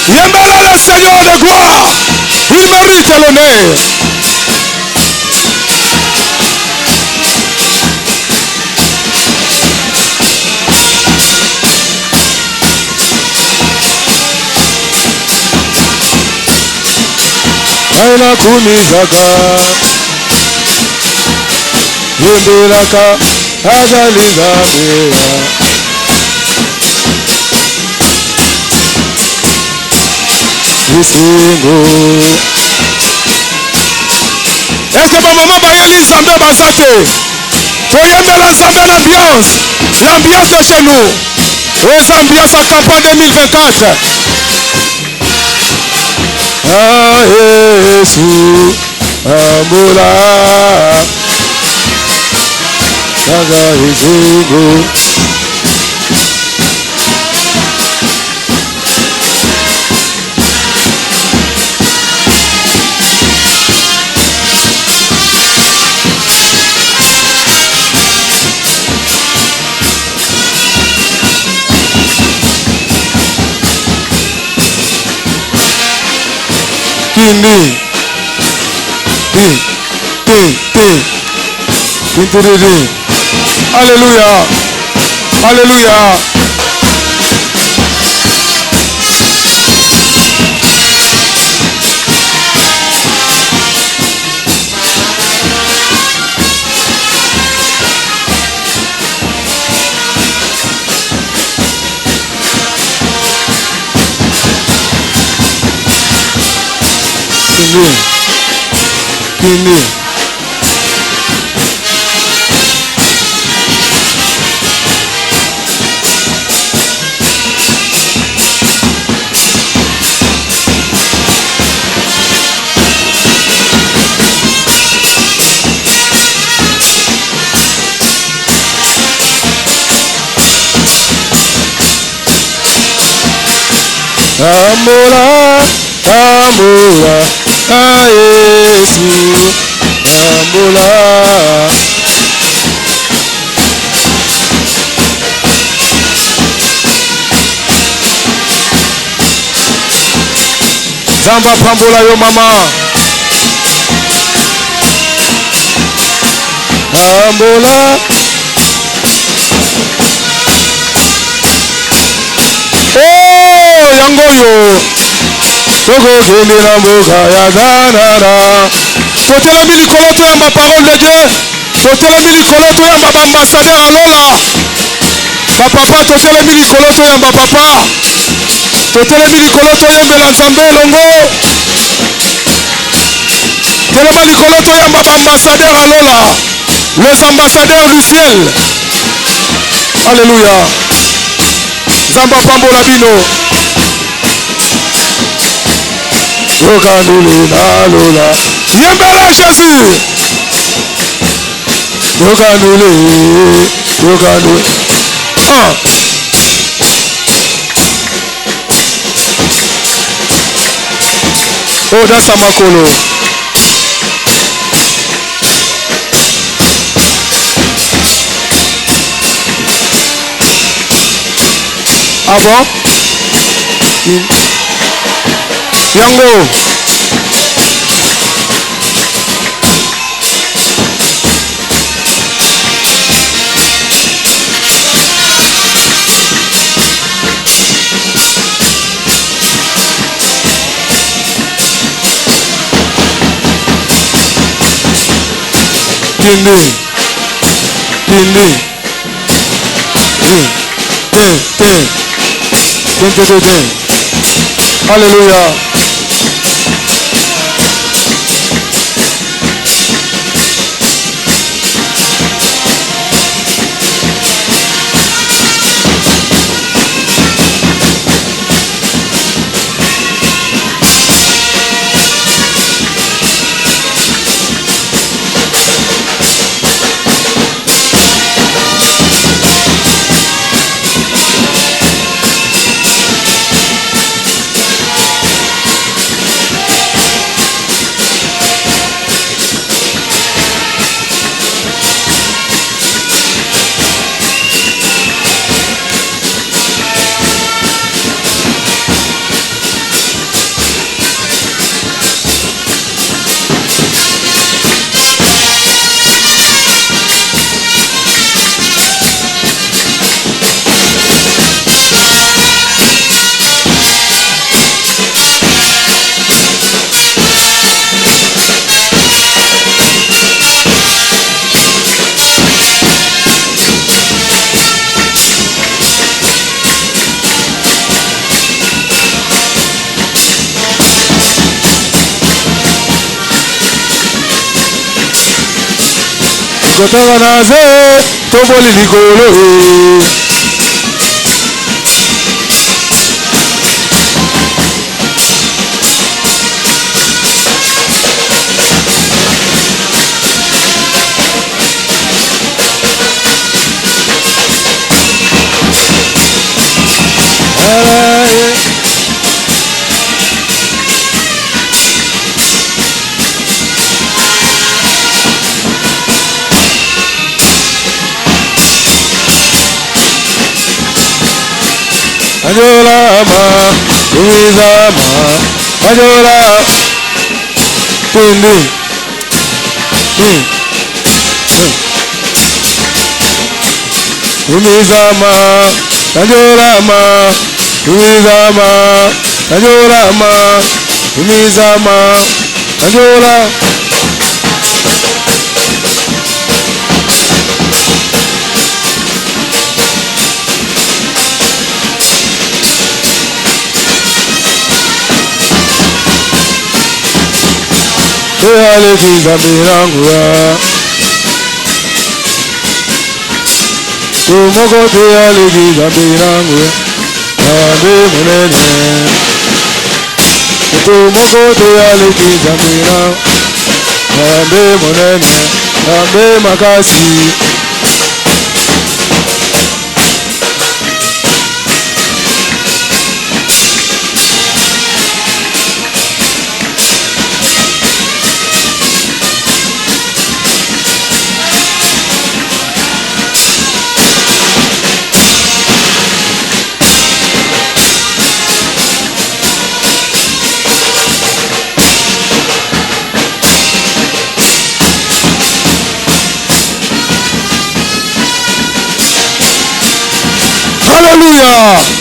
Yembala le Seigneur de gloire. Il mérite l'honneur. Aina kunizaka Yembelaka Agalizabea Isingo. Est-ce que maman Bayeli Zambé Basate Toyembela Zambé l'ambiance de chez nous. Aux ambiances à campagne 2024. Ah Jésus Ambola Saga Isingo. Kindi, Alléluia, Alléluia. Kini. Amora, amora. Ah Jésus, Ambola. Zamba pambola yo mama. Ambola. Oh, yango yo. Togo Gendera Mboka ya Ganara. Totelemi likolo toyamba parole de Dieu. Totelemi likolo toyamba ambassadeur alola. Papa totelemi likolo toyamba papa. Totelemi likolo toyembela Nzambe elongo. Telema likolo toyamba ambassadeur alola. Les ambassadeurs du ciel. Alléluia. Zamba pambola bino. Yokanule Lola. Yembela Jésus. Yokanule. Oh, that's a makolo. Ah bon? Yango. Kindi. Alléluia. Kotaka naze tomboli likolo. Ajolama, Umizama, Ajola, Pindi, Umizama, Ajolama, Umizama, Ajolama, Umizama, Ajola. Aleki Zambirangura Tumoko te aleki Zambirangura Nambe munene Tumoko te aleki Zambirangura Nambe munene Nambe makasi Hallelujah.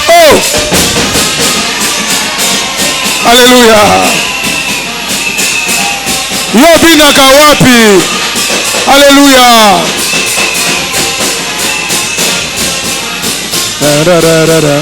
Oh! Hallelujah! Yobina kawapi? Hallelujah! Da da da da da.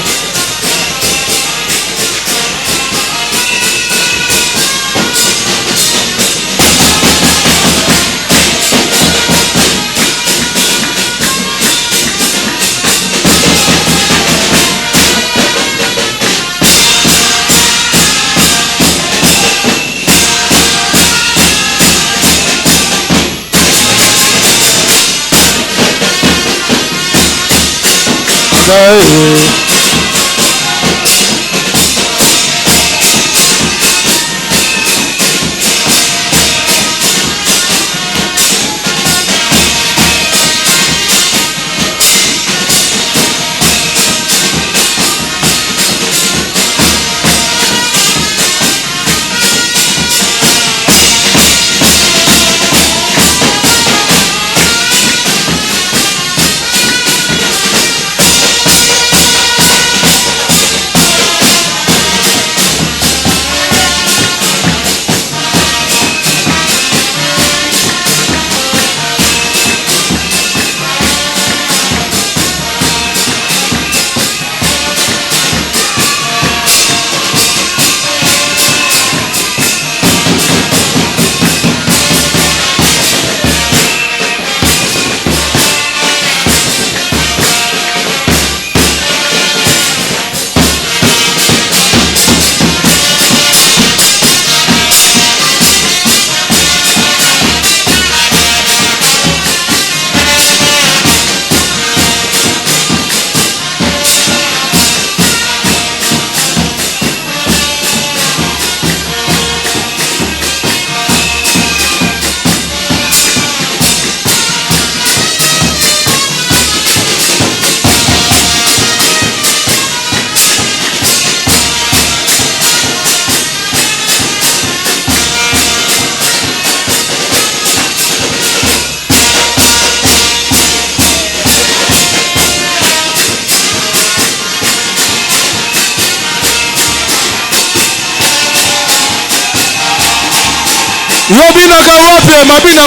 Yobinaka wapi mabina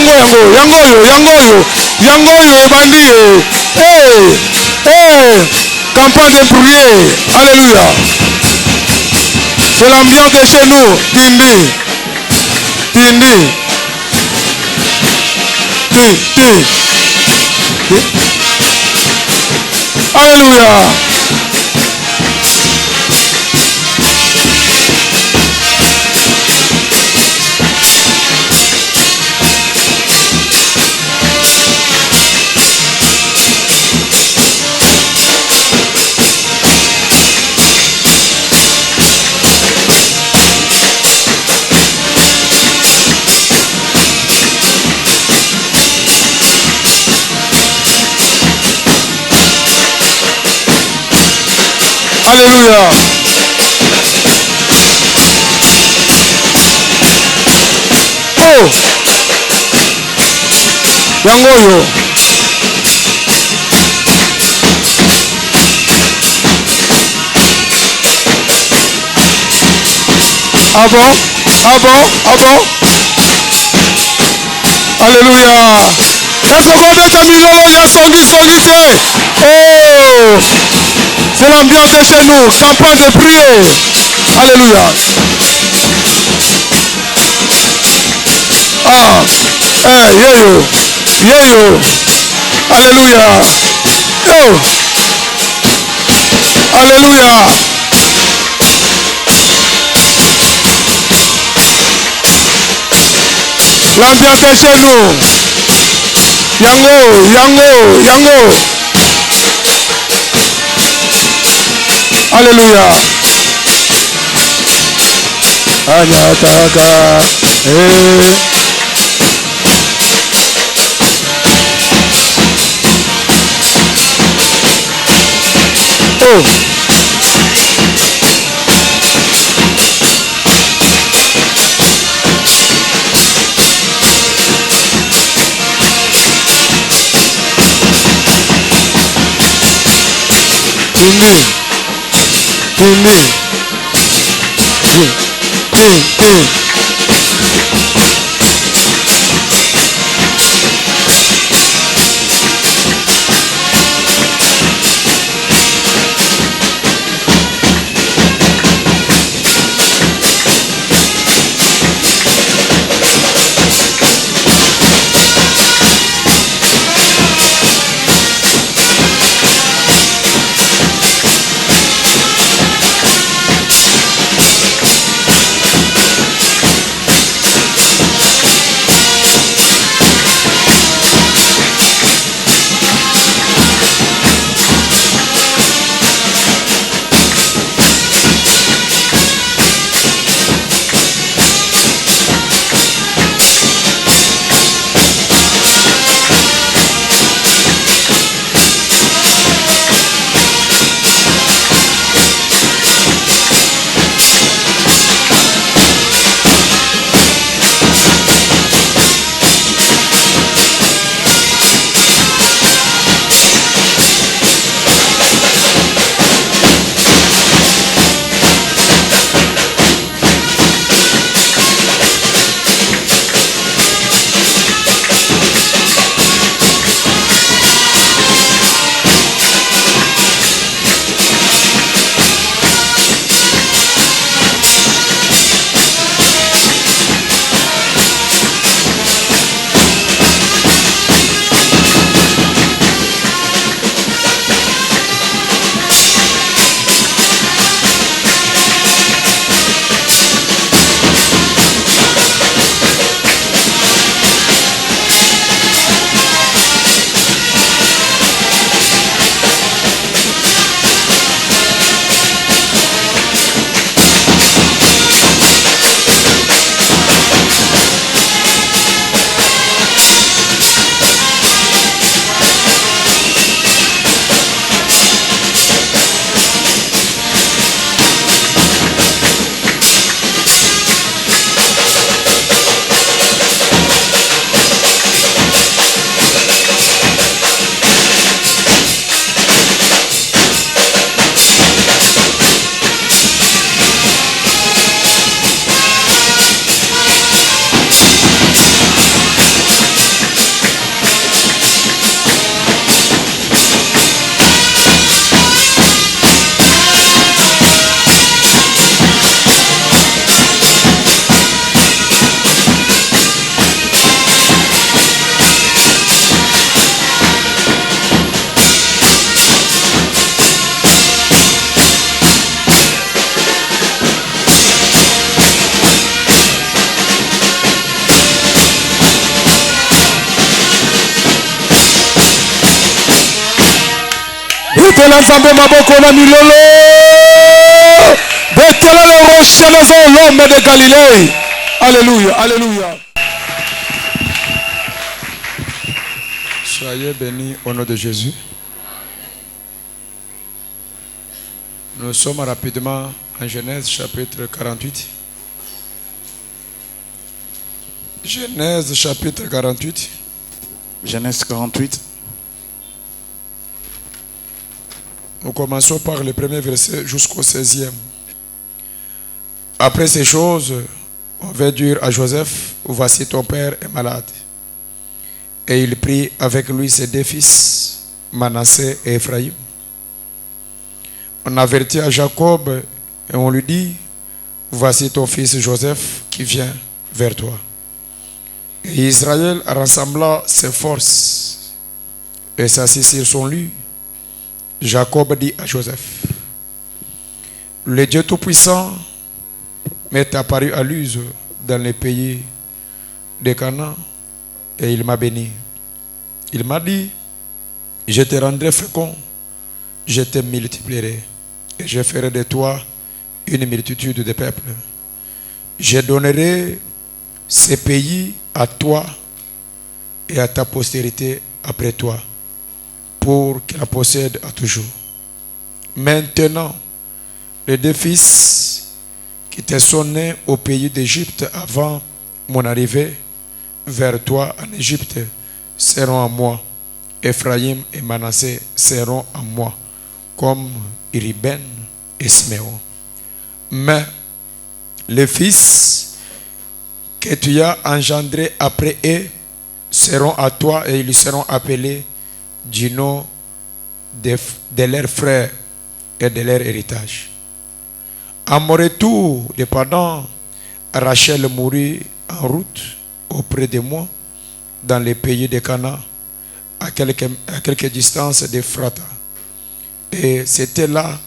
yango ebandi campagne de prière. Alléluia. C'est l'ambiance de chez nous. Tindi. Alléluia. Alléluia. Oh. Yangoyo. Ah bon? Alléluia. Est-ce qu'on met ta milolo ya songi te? Oh. C'est l'ambiance de chez nous. Campagne de prière. Alléluia. Ah. Yeyo. Alléluia. Yo. Alléluia. L'ambiance de chez nous. Yango. Alléluia. Anyataka. Oh. Tindi. Betela Nzambe maboko na milolo. Betela le rocher dans l'homme de Galilée. Alléluia, alléluia. Soyez bénis au nom de Jésus. Nous sommes rapidement en Genèse chapitre 48. Genèse chapitre 48. Genèse 48. Nous commençons par le premier verset jusqu'au 16e. Après ces choses, on va dire à Joseph, voici ton père est malade. Et il prit avec lui ses deux fils, Manassé et Ephraïm. On avertit à Jacob et on lui dit, voici ton fils Joseph qui vient vers toi. Et Israël rassembla ses forces et s'assit sur son lit. Jacob dit à Joseph, le Dieu Tout-Puissant m'est apparu à Luz dans le pays de Canaan et il m'a béni. Il m'a dit, je te rendrai fécond, je te multiplierai et je ferai de toi une multitude de peuples. Je donnerai ces pays à toi et à ta postérité après toi, pour qu'il la possède à toujours. Maintenant, les deux fils qui te sont nés au pays d'Égypte avant mon arrivée vers toi en Égypte seront à moi. Ephraïm et Manassé seront à moi, comme Iriben et Siméon. Mais les fils que tu as engendrés après eux seront à toi et ils seront appelés du nom de leurs frères et de leur héritage. À mon retour de Padan, Rachel mourut en route auprès de moi dans le pays de Canaan, à quelque distance d'Ephrata. Et c'était là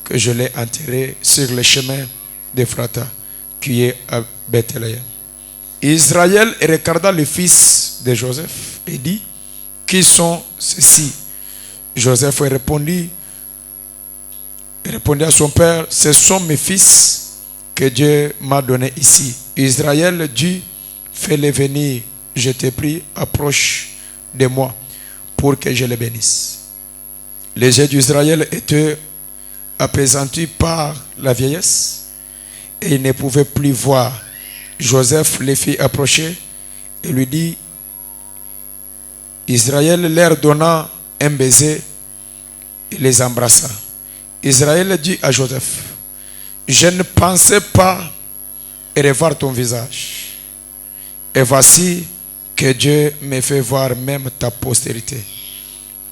que je l'ai enterré sur le chemin d'Ephrata, qui est à Bethléem. Israël regarda les fils de Joseph et dit, qui sont ceux-ci? Joseph répondit à son père, ce sont mes fils que Dieu m'a donnés ici. Israël dit, fais-les venir, je te prie, approche de moi pour que je les bénisse. Les yeux d'Israël étaient apaisantis par la vieillesse et il ne pouvait plus voir. Joseph les fit approcher et lui dit, Israël leur donna un baiser et les embrassa. Israël dit à Joseph, je ne pensais pas revoir ton visage. Et voici que Dieu me fait voir même ta postérité.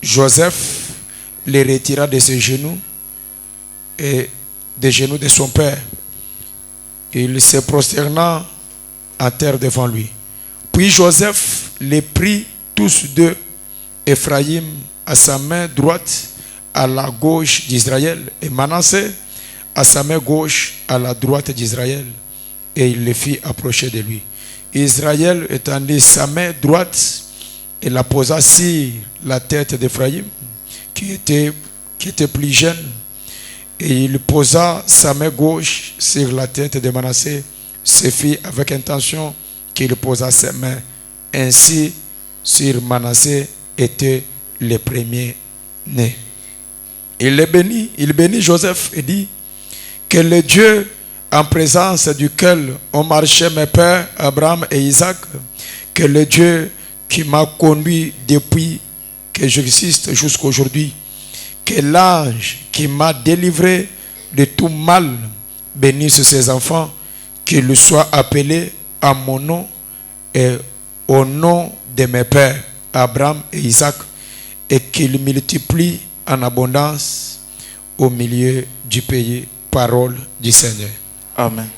Joseph les retira de ses genoux et des genoux de son père. Il se prosterna en terre devant lui. Puis Joseph les prit tous deux, Ephraïm à sa main droite à la gauche d'Israël et Manassé à sa main gauche à la droite d'Israël, et il les fit approcher de lui. Israël étendit sa main droite et la posa sur la tête d'Ephraïm qui était plus jeune, et il posa sa main gauche sur la tête de Manassé. Ce fit avec intention qu'il posa ses mains ainsi sur Manassé était le premier-né. Il bénit Joseph et dit, que le Dieu en présence duquel ont marché mes pères Abraham et Isaac, que le Dieu qui m'a conduit depuis que j'existe jusqu'à aujourd'hui, que l'ange qui m'a délivré de tout mal bénisse ses enfants, qu'il soit appelé à mon nom et au nom de mes pères Abraham et Isaac, et qu'il multiplie en abondance au milieu du pays. Parole du Seigneur. Amen.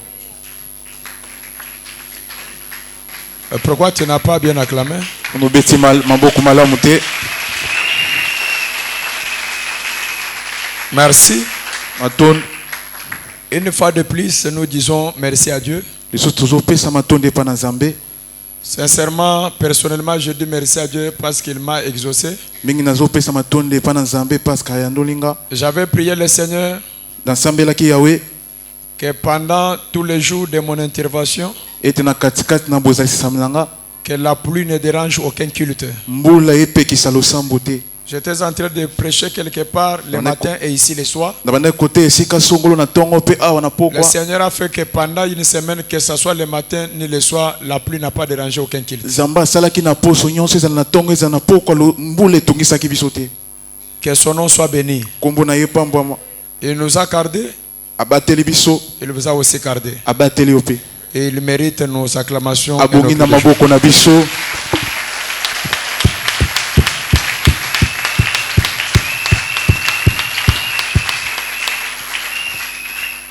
Pourquoi tu n'as pas bien acclamé? Merci. Une fois de plus, nous disons merci à Dieu. Sincèrement, personnellement, je dis merci à Dieu parce qu'il m'a exaucé. J'avais prié le Seigneur que pendant tous les jours de mon intervention, que la pluie ne dérange aucun culte. J'étais en train de prêcher quelque part le matin et ici le soir. Le Seigneur a fait que pendant une semaine, que ce soit le matin ni le soir, la pluie n'a pas dérangé aucun culte. Que son nom soit béni. Il nous a gardés. Il vous a aussi gardé. Et il mérite nos acclamations.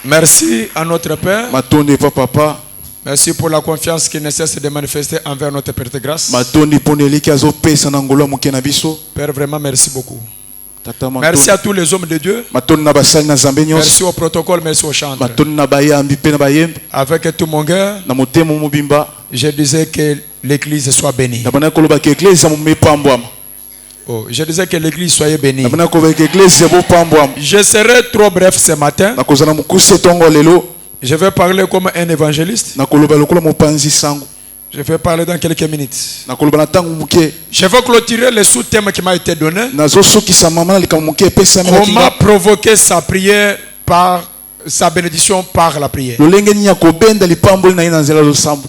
Merci à notre Père. Merci pour la confiance qui ne cesse de manifester envers notre Père de grâce. Père, vraiment merci beaucoup. Merci à tous les hommes de Dieu. Merci au protocole, merci au chanteur. Avec tout mon cœur, je disais que l'église soit bénie. Oh, je disais que l'église soit bénie. Je serai trop bref ce matin. Je vais parler comme un évangéliste. Je vais parler dans quelques minutes. Je vais clôturer le sous-thème qui m'a été donné. Comment provoquer sa prière par sa bénédiction par la prière.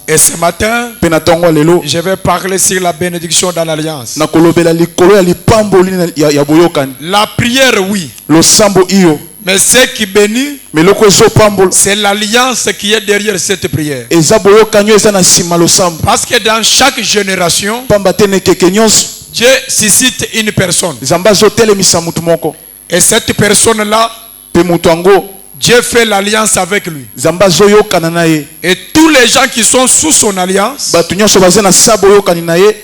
Et ce matin, je vais parler sur la bénédiction dans l'alliance. La prière, oui. Mais ce qui bénit, c'est l'alliance qui est derrière cette prière. Parce que dans chaque génération, Dieu suscite une personne. Et cette personne-là, Dieu fait l'alliance avec lui. Et tous les gens qui sont sous son alliance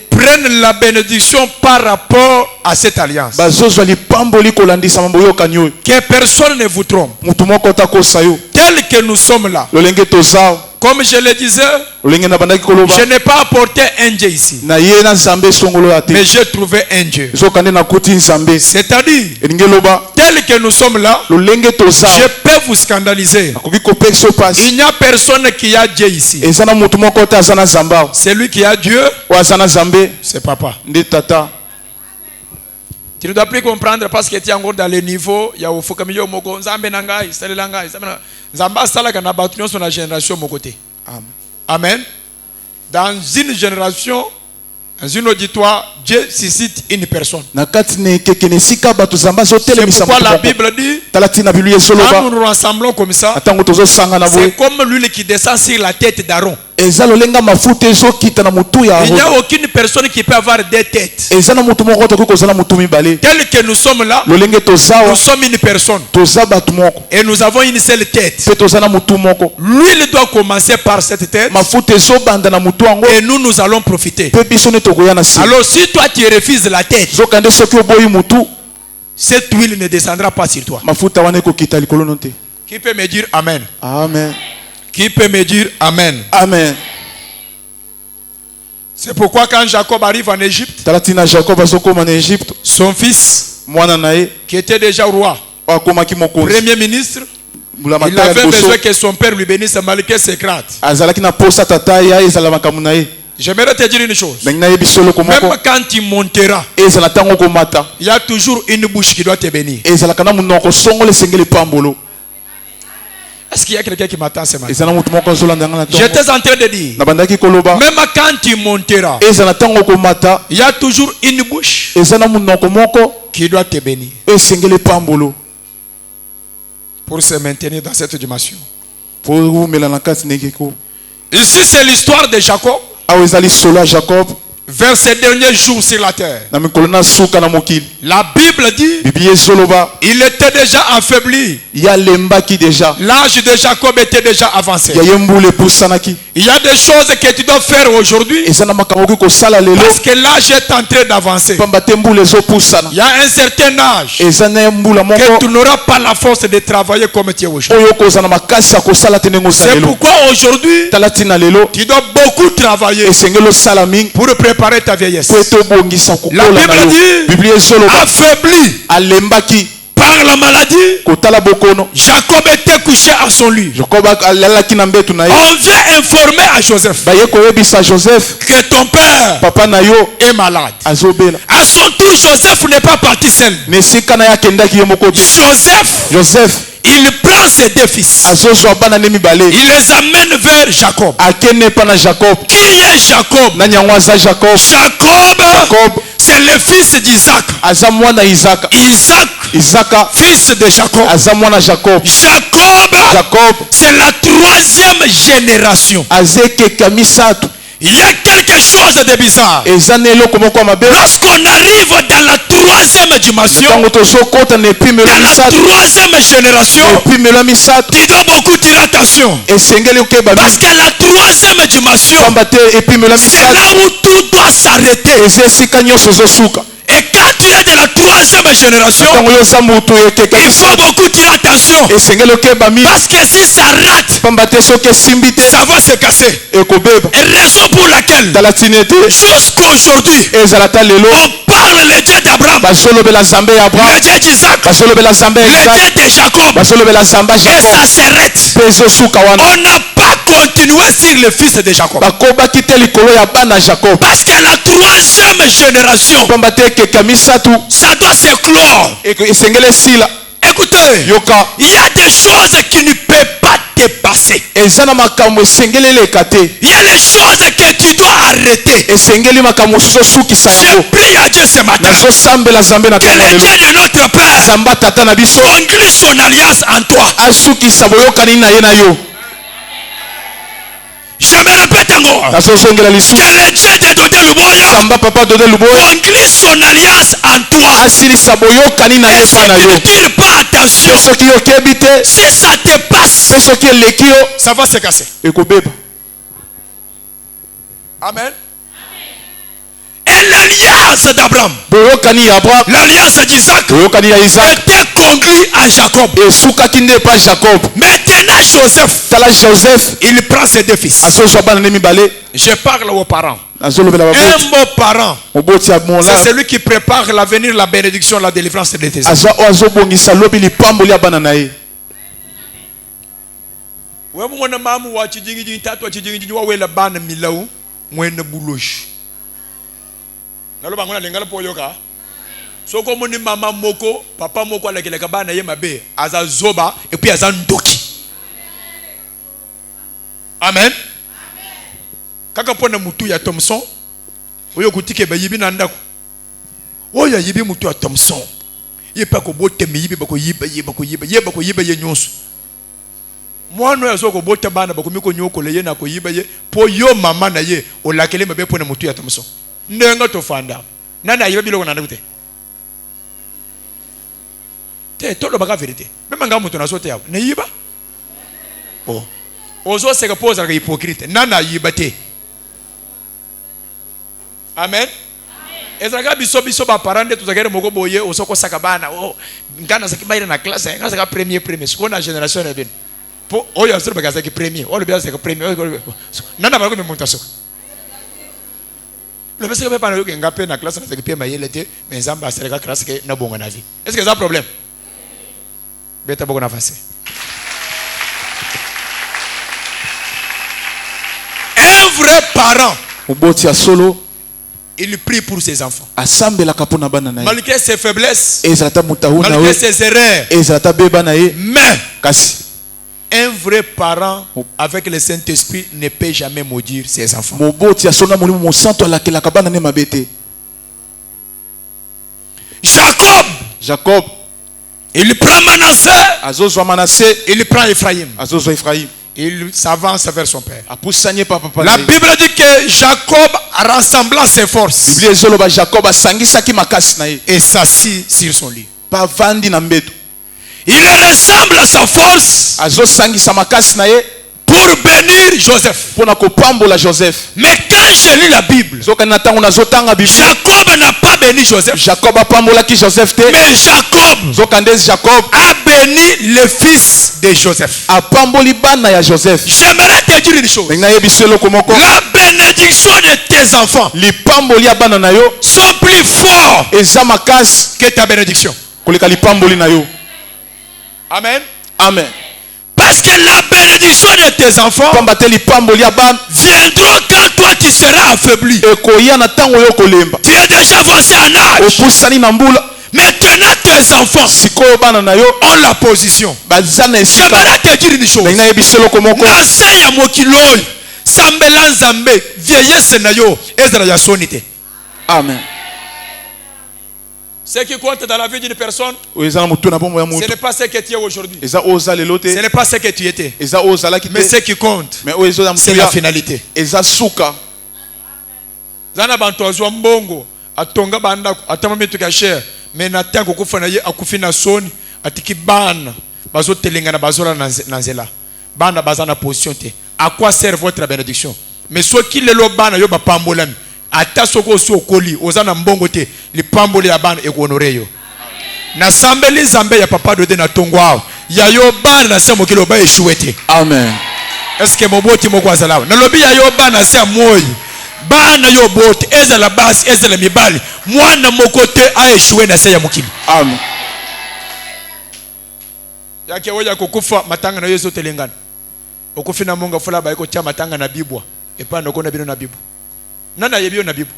prennent la bénédiction par rapport à cette alliance. Que personne ne vous trompe. Tel que nous sommes là. Comme je le disais, je n'ai pas apporté un Dieu ici. Mais j'ai trouvé un Dieu. C'est-à-dire, tel que nous sommes là, je peux vous scandaliser. Il n'y a personne qui a Dieu ici. Celui qui a Dieu, c'est papa. Tu ne dois plus comprendre parce que tu es encore dans les niveaux. Il y a au Fokamio Moko, Nzambe Nangai, Salelangai, Zamba Salaka na Batunion sur la génération Mokote. Amen. Dans une génération, dans une auditoire, Dieu suscite une personne. C'est pourquoi la Bible dit, quand nous nous rassemblons comme ça, c'est comme l'huile qui descend sur la tête d'Aaron. Il n'y a aucune personne qui peut avoir deux têtes. Tel que nous sommes là, nous sommes une personne. Et nous avons une seule tête. L'huile doit commencer par cette tête. Et nous allons profiter. Alors si toi tu refuses la tête, cette huile ne descendra pas sur toi. Qui peut me dire Amen? Amen. Qui peut me dire Amen? Amen. C'est pourquoi quand Jacob arrive en Égypte, son fils, qui était déjà roi, premier ministre, il avait besoin que son père lui bénisse malgré ses craintes. J'aimerais te dire une chose. Même quand tu monteras, il y a toujours une bouche qui doit te bénir. Est-ce qu'il y a quelqu'un qui m'attend ce matin? J'étais en train de dire, même quand tu monteras, il y a toujours une bouche qui doit te bénir pour se maintenir dans cette dimension. Ici c'est l'histoire de Jacob. vers ses derniers jours sur la terre. La Bible dit il était déjà affaibli. L'âge de Jacob était déjà avancé. Il y a des choses que tu dois faire aujourd'hui parce que l'âge est en train d'avancer. Il y a un certain âge que tu n'auras pas la force de travailler comme tu es aujourd'hui. C'est pourquoi aujourd'hui tu dois beaucoup travailler pour préparer ta vieillesse. La Bible dit affaibli par la maladie, Jacob était couché à son lit. On vient informer à Joseph que ton père est malade. À son tour, Joseph n'est pas parti seul. Joseph, il prend ses deux fils. Il les amène vers Jacob. Qui est Jacob? Jacob, c'est le fils d'Isaac. Isaac, fils de Jacob. Jacob, c'est la troisième génération. Il y a quelque chose de bizarre. Lorsqu'on arrive dans la troisième dimension, dans la troisième génération, tu dois beaucoup tirer attention. Parce que la troisième dimension, c'est là où tout doit s'arrêter. Et quand tu es de la troisième génération, il faut beaucoup tirer attention. Parce que si ça rate, ça va se casser. Et raison pour laquelle, jusqu'aujourd'hui, on parle le Dieu d'Abraham, le Dieu d'Isaac, le Dieu de Jacob. Et ça s'arrête. On n'a pas continué sur le fils de Jacob. Parce que la troisième génération, ça doit se clore. Écoutez, il y a des choses qui ne peuvent pas te passer. Il y a des choses que tu dois arrêter. Je prie à Dieu ce matin que le Dieu de notre Père conduise son alliance en toi. Je me répète encore. Que le Dieu de Dodé Luboya conduise son alliance en toi. Et si tu ne tires pas attention, si ça te passe, ça va se casser. Amen. Et l'alliance d'Abraham, l'alliance d'Isaac était conduite à Jacob. Maintenant Joseph, il prend ses deux fils. Je parle aux parents. Un bon parent, c'est celui qui prépare l'avenir, la bénédiction, la délivrance de tes enfants. Naloba ngona lengala po yoka. Soko moni mama moko, papa moko alakeleka bana ye mabe, aza zoba et puis aza ndoki. Amen. Kaka pona mutu ya Thomson, oyo kutike ba yibi na ndako. Oyo yibi mutu ya Thomson. Ye pa ko bote mi yibi bako yiba ye nyonso. Mwana ya soko bote bana bako miko nyoko le ye na ko yiba ye po yo mama na ye olakele mabe pona mutu ya Thomson. Ndenga tofanda nana yiba biloko na ndakute te tolo baka vérité même nga mutu na sote yawo ne yiba oh ozo seka poza ka hypocrite nana yiba te. Amen. Ezaka biso ba parande tuzakere moko boye osoko saka bana oh ngana sakibaira na classe ngana saka premier siko na génération ya ben po oyo asuru baka saka premier o le bia saka premier nana ba ko me montaso. Le monsieur pas que ngapé na classe na sekipia mayelete mais zamba sereka classe que na bonga na vie. Est-ce que ça problème? Beta boko na face. Un vrai parent, il prie pour ses enfants. Malgré ses faiblesses, malgré ses erreurs, mais un vrai parent avec le Saint-Esprit ne peut jamais maudire ses enfants. Jacob, il prend Manassé, il prend Ephraïm. il s'avance vers son père. La Bible dit que Jacob rassembla ses forces et s'assit sur son lit. Il ressemble à sa force pour bénir Joseph. Mais quand je lis la Bible, Jacob n'a pas béni Joseph. Mais Jacob a béni le fils de Joseph. J'aimerais te dire une chose. La bénédiction de tes enfants sont plus forts que ta bénédiction. Amen. Amen. Parce que la bénédiction de tes enfants viendra quand toi tu seras affaibli. Tu es déjà avancé en âge. Maintenant tes enfants ont la position. J'aimerais te dire une chose. Nase ya mokiloi sambela nzambe vieillesse na yo ezra ya sonite. Amen. Ce qui compte dans la vie d'une personne, ce n'est pas ce que tu es aujourd'hui. Ce n'est pas ce que tu étais. Mais ce qui compte, c'est la finalité. Zana bantoazwa mbongo atonga banda atama metu kasher menata kokufa na ye akufina soni atiki bana bazo telenga na bazola nanzela bana bazana position te. À quoi sert votre bénédiction? Mais ceux qui le bana yo ba pambolami ata soko so koli ozana mbongo te li pamboli ya bana ekoonore yo na sambeli zambe ya papa de na tongwa ya yo bana na semo kilo ba échoué. Amen. Est-ce que moboti moko azala na lobi ya yo bana se moyi bana yo bote ezala basi ezala mibali mwana mokote a échoué na se ya mokili. Amen. Yake oya kokufa matanga na yeso telengana okufina monga fula ba iko tia matanga na bibwa epanda kona bino na bibu nana yebio na bibu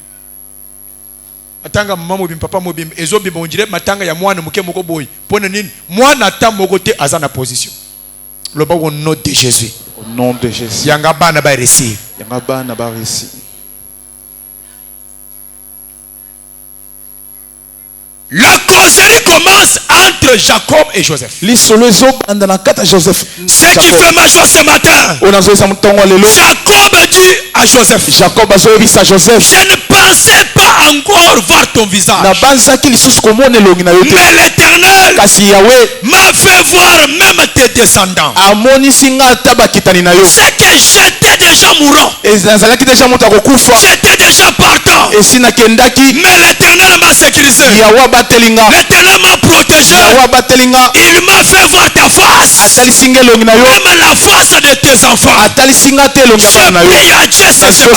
matanga mama bi papa mo bi ezo bi bonjire matanga ya mwana muke moko boy pona nini mwana tamoko te azana position loba au nom de Jésus. Au nom de Jésus. Yanga bana ba receive. Yanga bana ba receive. La causerie commence entre Jacob et Joseph. Ce qui fait ma joie ce matin. Jacob dit à Joseph. Je ne pensais pas encore voir ton visage. Mais l'Éternel m'a fait voir même tes descendants. C'est que j'étais déjà mourant. J'étais déjà partant. Mais l'Éternel m'a sécurisé. L'Éternel m'a protégé. Il m'a fait voir ta face. Même la face de tes enfants. Je prie à Dieu ce matin.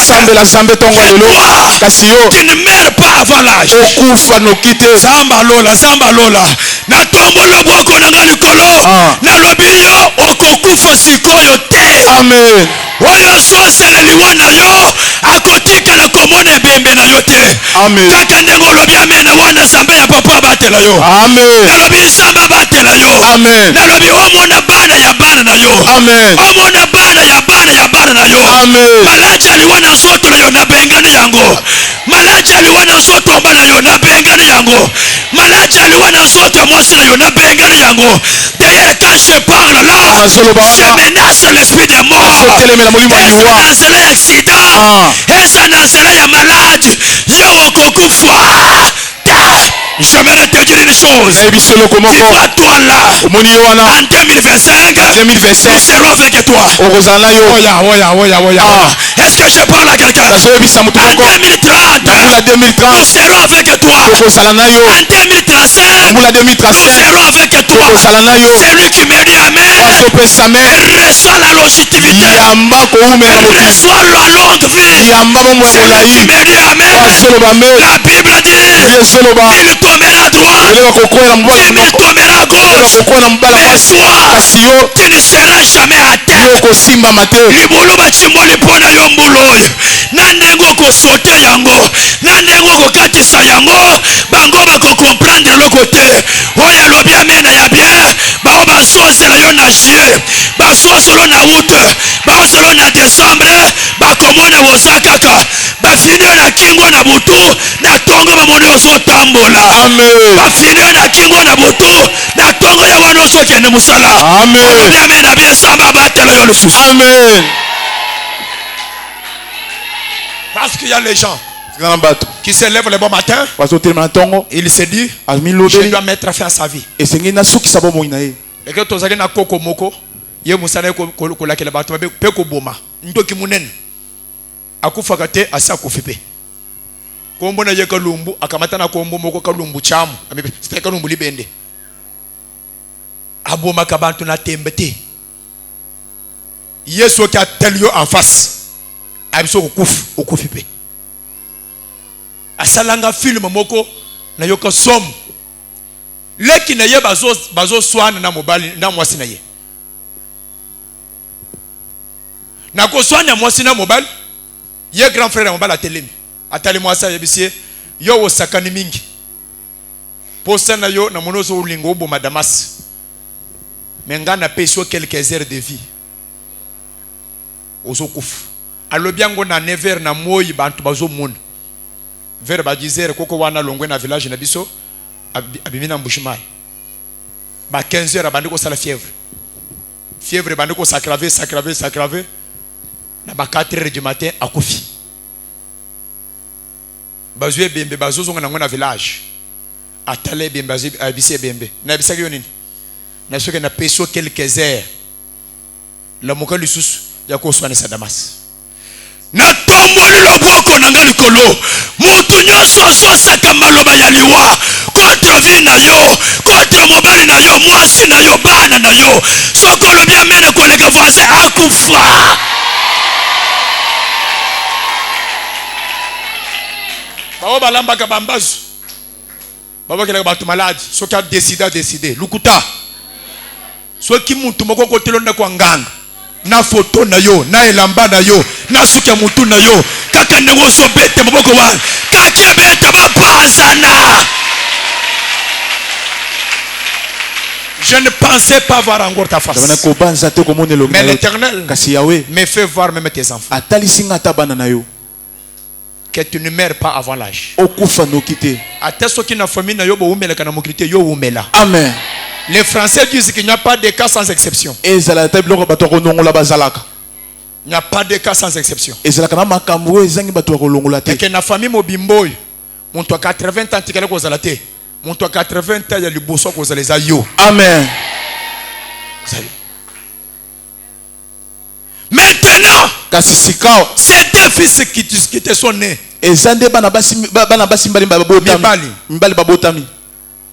Tu ne meurs pas avant l'âge. Zamba lola. Na tombo loboko na likolo. Na lobiyo okokufa sikoyo te. Amen. Oyo sosele liwana yo akotika na komona bembe na yo te. Amen. Kaka ndengo lobi amen na mwana zambe ya papa batela yo. Amen. Na lobi zamba batela yo. Amen. Na lobi omona bana ya bana na yo. Amen. Omona bana ya bana na yo. Amen. Malaja liwana nzoto na yo na bengane yango. Malaja liwana nzoto mbana yo na bengane yango. Malaja liwana nzoto mwasi na yo na bengane yango. D'ailleurs quand je parle là, je menace l'esprit de mort. Eza nazela ya accident. Eza nazela ya malade. Yo okokufa. J'aimerais te dire une chose. Dis-toi toi là. En 2025, nous serons avec toi. Est-ce que je parle à quelqu'un? En 2030, nous serons avec toi. En 2035, nous serons avec toi. Celui qui me dit amen, reçoit la longévité, reçoit la longue vie. Celui qui me dit amen, la Bible dit il tombera droit, il me tombera à gauche. Mais toi, tu ne seras jamais à terre. Libolo bachimboli pona yo mbuloi. Na ndengo ko sote yango, na ndengo ko katisa yango, bango bako comprendre le côté. Oya lobi amena ya bien, bao basozela yo na juillet, basozelo na août, basozelo na décembre, bakomona bozakaka, bafini na kingo na butu na tongo bamoni oso tambola. Amen. Bafini na kingo na butu na tongo ya wana oso kende musala. Amen. Amen na bien samba batelo yo lususu. Amen. Parce qu'il y a les gens qui se lèvent le bon matin, il se dit, je dois mettre fin à sa vie. Et que tu as na koko moko, ye musana ko la kele bato pe ko boma. Ndoki munene. Akufa te asa kufipe. Kombo na ye kalumbu akamata na kombo moko kalumbu chamu. C'était kalumbu libende. Aboma kabantu na tembete. Yesu ki a telio en face. Abiso okufipe. Asalanga film moko na yoka som. Leki na ye bazo swana na mobali na mwasi na ye. Na ko swana mwasi na mobali, ye grand frère mobali atelemi. Atali mwasa yebisi yo osakani mingi. Posa na yo na monozo ulingo bo madamas. Menga na peso quelques heures de vie. Ozo kufu. Alobiango na 9h na moyi bantu bazo mona. Vers ba 10h koko wana longwe na village na biso abimina mbushimai. Ba 15h abandi ko sala fièvre. Fièvre bandi ko s'aggraver. Na ba 4h du matin akufi. Bazwe bembe bazo zonga na village. Atale bembe abise bembe. Na bisaki yo nini? Na soke na peso quelques heures. La moka lisusu ya ko swana sa Damas. Na tomboli loboko na nga likolo mutu nyonso azosaka maloba ya liwa contre vie na yo, contre mobali na yo, mwasi na yo, bana na yo, soko lobi amena koleka voisin akufa. Bao balambaka bambazu baba keleka batu malade soki a décidé lukuta soki mutu moko kotelo na kwa nganga na photo na yo na elamba na yo na suki ya mutu na yo kaka ndenge ozobete maboko wana kaki ebeta bapasana. Je ne pensais pas voir encore ta face. Mais l'Éternel me fait voir même tes enfants. Que tu ne meurs pas avant l'âge. Amen. Les Français disent qu'il n'y a pas de cas sans exception. Il n'y a pas de cas sans exception. Et que la famille mobimboy, mon toi 80 ans, tu es kozalate. Mon toi 80 ans, il y a le bosso kozaleza yo. Amen. Maintenant, c'est tes fils qui te sont nés.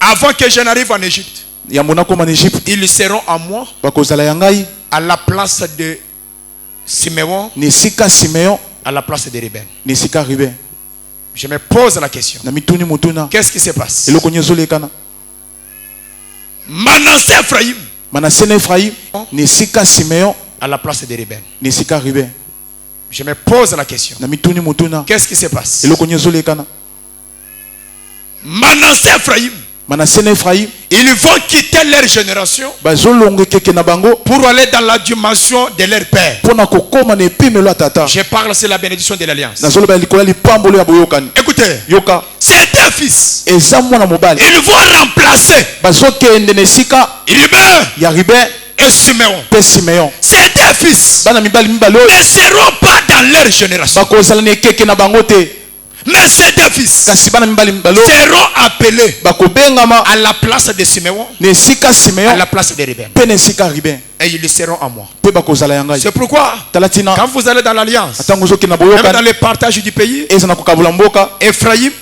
Avant que je n'arrive en Égypte, ils seront à moi à la place de Siméon, à la place de Ruben. Je me pose la question. Qu'est-ce qui se passe? Manassé Ephraïm, à la place de Ruben. Je me pose la question. Qu'est-ce qui se passe? Manassé Ephraïm, ils vont quitter leur génération pour aller dans la dimension de leur père. Je parle, c'est la bénédiction de l'alliance. Écoutez, c'est un fils. Ils vont remplacer Ruben et Siméon. C'est un fils. Ils ne seront pas dans leur génération. Mais ces deux fils seront appelés à la place de Siméon, à la place de Ruben. Et ils seront à moi. C'est pourquoi, quand vous allez dans l'alliance, même dans le partage du pays, Ephraïm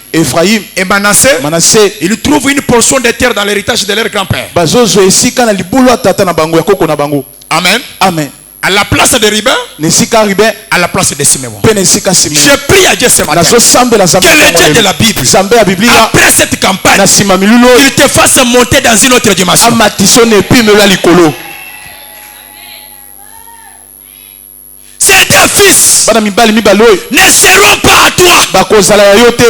et Manassé, ils trouvent une portion de terre dans l'héritage de leur grand-père. Amen. Amen. À la place de Ruben, à la place de Siméon. Je prie à Dieu ce matin que le Dieu de la Bible, après cette campagne, il te fasse monter dans une autre dimension. Ces deux fils ne seront pas à toi,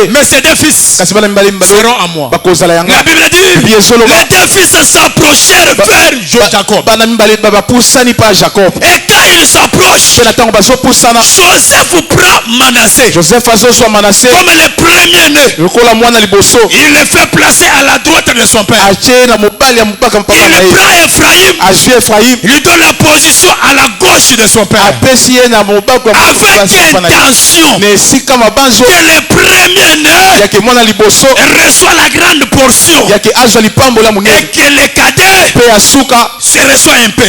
mais ces deux fils seront à moi. La Bible dit les deux fils s'approchèrent vers Jacob. Et quand il s'approche, Joseph prend Manassé comme le premier-né. Il le fait placer à la droite de son père. Il prend Ephraïm. Il lui donne la position à la gauche de son père. Avec intention que le premier-né reçoit la grande portion et que le cadet se reçoit un peu.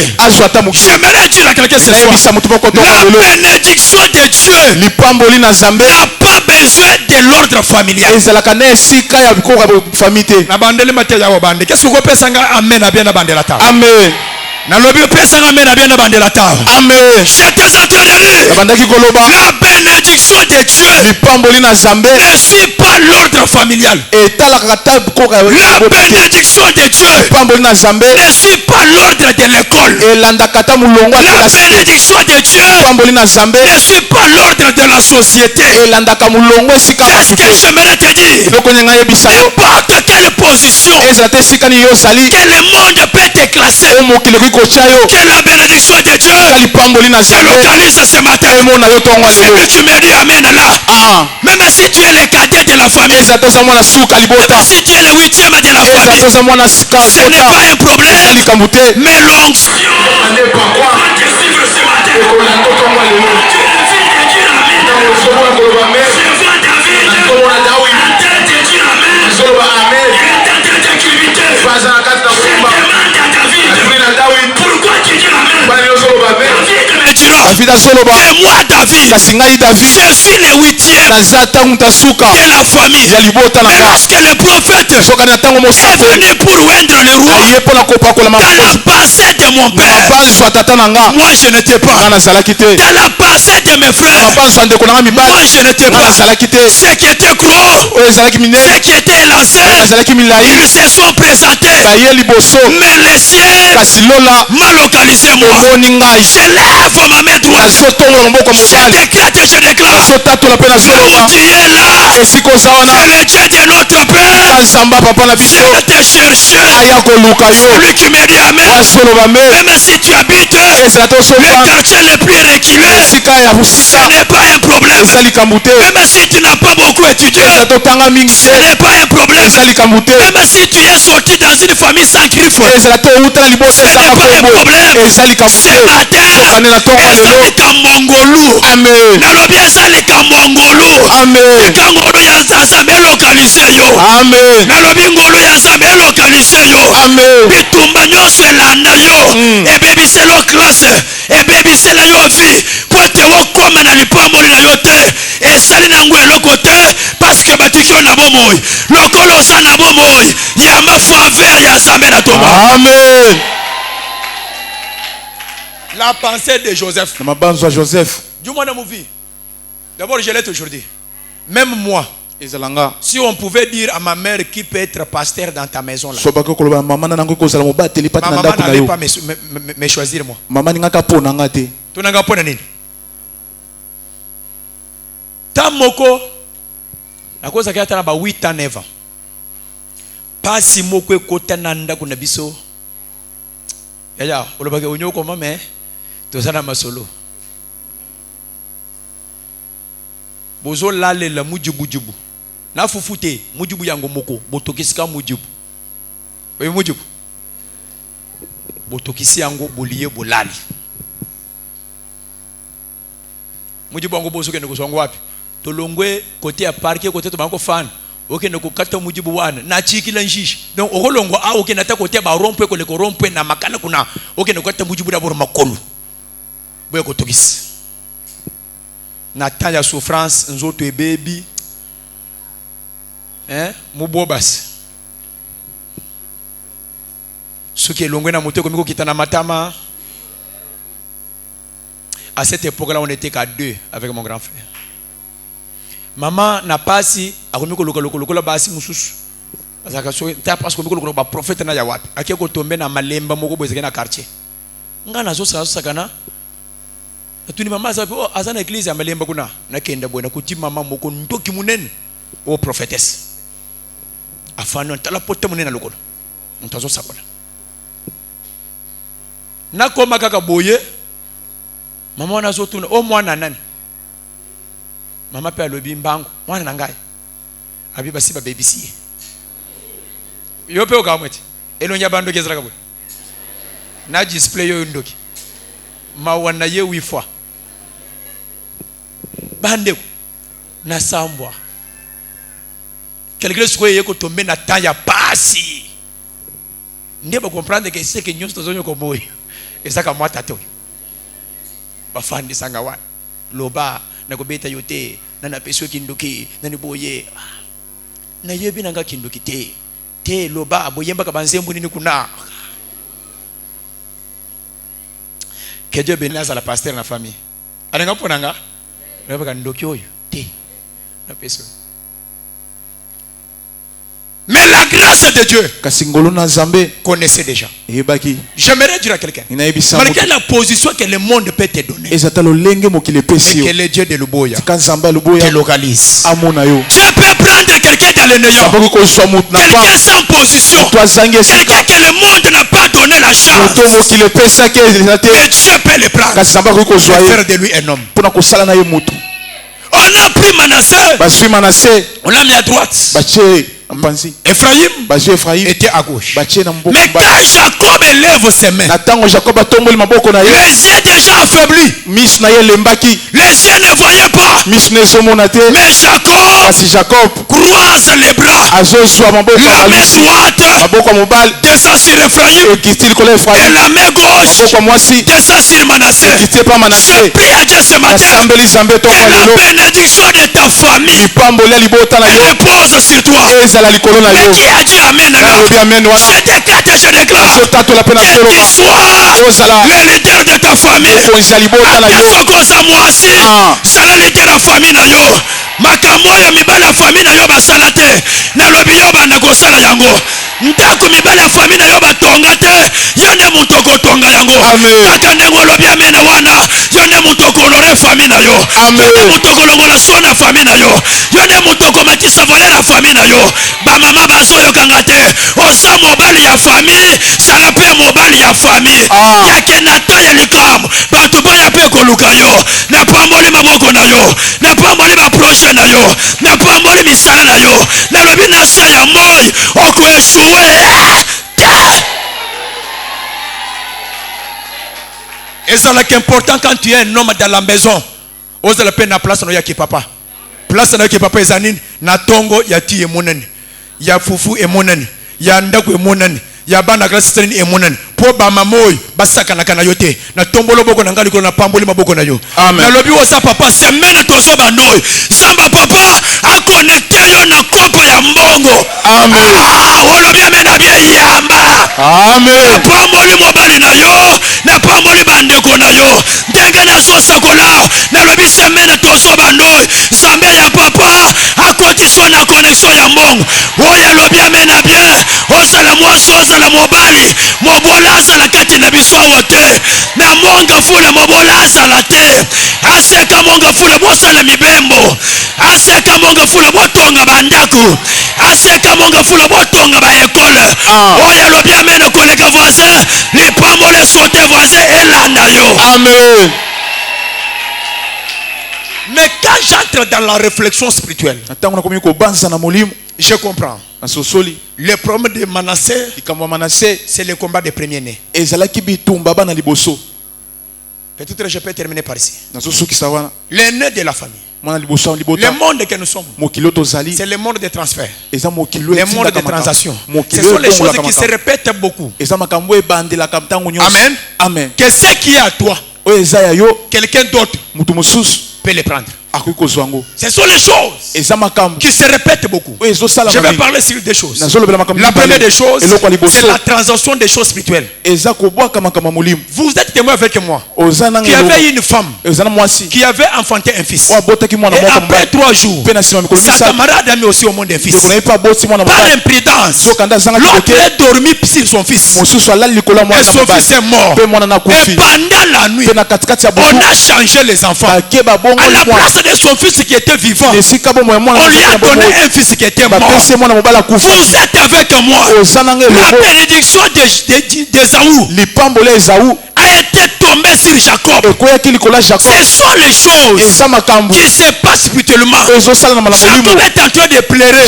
J'aimerais dire à quelqu'un ce soir, la bénédiction de Dieu n'a pas besoin de l'ordre familial. Qu'est-ce que vous pensez? Amen. Amen. Amen. J'étais en train de dire, la bénédiction de Dieu ne suit pas l'ordre familial. La bénédiction de Dieu ne suit pas l'ordre de l'école. La bénédiction de Dieu ne suit pas l'ordre de la société. Qu'est-ce que j'aimerais te dire? N'importe quelle position que le monde peut te classer, que la bénédiction de Dieu se localise ce matin. Est-ce que tu me dis amen là? Même si tu es le cadet de la famille, même si tu es le 8e de la famille, ce n'est pas un problème. Mais l'onction pourquoi tu dis et moi David, je suis le 8e de la famille. Mais lorsque le prophète est venu pour oindre le roi dans la passée de mon père, moi je n'étais pas. Dans la passée de mes frères, moi je n'étais pas. Ceux qui étaient gros, ceux qui étaient lancés, ils se sont présentés. Mais les siens m'a localisé moi. Je lève ma main droite. Je décrète et je déclare. Où tu es là, c'est le Dieu de notre Père. Je te cherche. Celui qui me dit amen. Même si tu habites le quartier le plus reculé, ce n'est pas un problème. Même si tu n'as pas beaucoup étudié, ce n'est pas un problème. Même si tu es sorti dans une famille sans griffe, ce n'est pas un problème. Ce matin, ezalika mongolu. Nalobi ezalika mongolu. Ngolu ya Nzambe localiser yo. Nalobi ngolu ya Nzambe localiser yo. Bitumba nyonso elanda yo. Ebebiselo classe. Ebebisela yo vie. Pote wokoma na lipamboli na yo te. Esali nango eloko te. Parce que batiki yo na bomoi. Lokolo oza na bomoi. Yamba faveur ya Nzambe na toma. Amen. La pensée de Joseph. Du moins dans mon vie. D'abord, je l'ai toujours dit. Même moi, si on pouvait dire à ma mère qui peut être pasteur dans ta maison là, ma maman n'allait pas me choisir moi. Tu n'as pas de Tamoko, la cause à qui a 8 ans, 9 ans. Pas si moko kota nanda kuna biso. Yaya, on le onyo comment mais tozana masolo. Bozo lale la mujibu jibu. Na fufute mujibu yango moko botokisika mujibu. Oyo mujibu. Botokisi yango boliye bolali. Mujibu yango bozo kende kusongo wapi? Tolongwe côté à parquet côté to banko fan. Ok ne kukata mujibu wana na chikila njishi. Donc okolongo a ok na ta côté ba rompwe ko le ko rompwe na makala kuna. Ok ne kukata mujibu d'abord makolo. Boye ko tokisi. Na tanya souffrance nzoto e baby. Mubobas. Soki elongwe na moto komiko kitana matama. À cette époque-là, on était qu'à 2 avec mon grand frère. Maman n'a pas si a remis que le basi musus. Parce que le prophète na yawat. A qui est tombé na malemba moko boze na quartier. Ngana zo sakana. Tu ni maman ça oh azana église ya malemba kuna na kenda boy na kuti maman moko ndoki munene o prophétesse. Afano tala pote munene na lokolo. Ntazo sakona. Na koma kaka boye Maman on a surtout au moins nanani. Maman peut le bimbango. Moi nangai. Abi basi ba baby si. Yo pe okamweti. Elo nyabando gezra kabwe. Na display yo ndoki. Ma wana ye 8 fois. Bande na sambwa. Quelqu'un soit yeko tomber na temps ya pasi. Ndiye ba comprendre que c'est que nyonso tozonyo ko boy. Ezaka mwa tato. Bafandi sanga wa. Loba na ko beta yote na na peso kinduki na ni boye. Na yebi nanga kinduki te loba boyemba ka banzembu nini kuna. Que Dieu bénisse à la pasteur na famille. Alenga ponanga. Loba ka ndoki oyo te na peso. Mais la grâce de Dieu connaissait déjà. J'aimerais dire à quelqu'un, malgré la position que le monde peut te donner, mais que le Dieu de l'Uboya te localise. Dieu peut prendre quelqu'un dans le néant, quelqu'un sans position, quelqu'un que le monde n'a pas donné la chance, mais Dieu peut le prendre et faire de lui un homme. On a pris Manassé, on l'a mis à droite. Ephraïm était à gauche. Mais quand Jacob élève ses mains, les yeux déjà affaiblis, les yeux ne voyaient pas. Mais Jacob croise les bras, la main droite descend sur Ephraïm et la main gauche descend sur Manassé. Je prie à Dieu ce matin que la bénédiction de ta famille repose sur toi. Mais qui a dit amen là? Je décrète et je déclare que tu sois le leader de ta famille. C'est le leader de la famille. Makambo ya mibala ya famille na yo basala te na lobi yo banda kosala yango ndako mibala ya famille na yo batonga te yo nde moto okotonga yango kaka ndenge olobi amen wana yo nde moto okolore famille na yo yo nde moto okolongola so na famille na yo yo nde moto okomatisa vole na famille na yo bamama bazoyokanga te oza mobali ya famille sala mpe mobali ya famille yake na to ya likambo bato baya mpe koluka yo nepamboli maboko na yo nepamboli baproche na yo nepamboli misala na yo nalobi na se ya moi okoeshue ezalaka important quand tu es un homme dans la maison ozala mpe na place na yo yaki papa place na yo ki papa eza nini na tongo ya ti emonani ya fufu emonani ya ndako emonani ya bana klasi tani emonani po ba mamoy basaka na kana yote na tombolo boko na ngali ko na pamboli maboko na yo na lobi oza papa semaine tozo bandoy samba papa a connecté yo na kopo ya mbongo amen olobi amen na bien yamba amen na pamboli mobali na yo na pamboli bandeko na yo ndenge na sosa kola na lobi semaine tozo bandoy zambe ya papa a condition na connexion ya mbongo oya lobi amen na bien osala mwaso osala mobali mobola azala kati na biso awa te na monga fula mobola azala te aseka monga fula bosala mibembo aseka monga fula botonga bandako aseka monga fula botonga baekole oyo alobi amene koleka voisin lipambole sote voisin elanda yo amen. Mais quand j'entre dans la réflexion spirituelle, je comprends. Le problème de Manassé, c'est le combat des premiers-nés. Peut-être je peux terminer par ici. Les nés de la famille. Le monde que nous sommes, c'est le monde des transferts, le monde des transactions. Ce sont les choses qui se répètent beaucoup. Amen. Amen. Que ce qui est à toi, quelqu'un d'autre peut les prendre. Ce sont les choses qui se répètent beaucoup. Je vais parler sur deux choses. La première des choses, c'est la transaction des choses spirituelles. Vous êtes témoin avec moi qu'il y avait une femme qui avait enfanté un fils. Et après 3 jours, sa camarade a mis aussi au monde un fils. Par imprudence, l'autre est dormi sur son fils. Et son fils est mort. Et pendant la nuit, on a changé les enfants. À la place de son fils qui était vivant, on lui a donné un fils qui était mort. Vous êtes avec moi. La bénédiction d'Ésaü a été tombée sur Jacob. Jacob. Ce sont les choses qui se passent spirituellement. Jacob est en train de pleurer.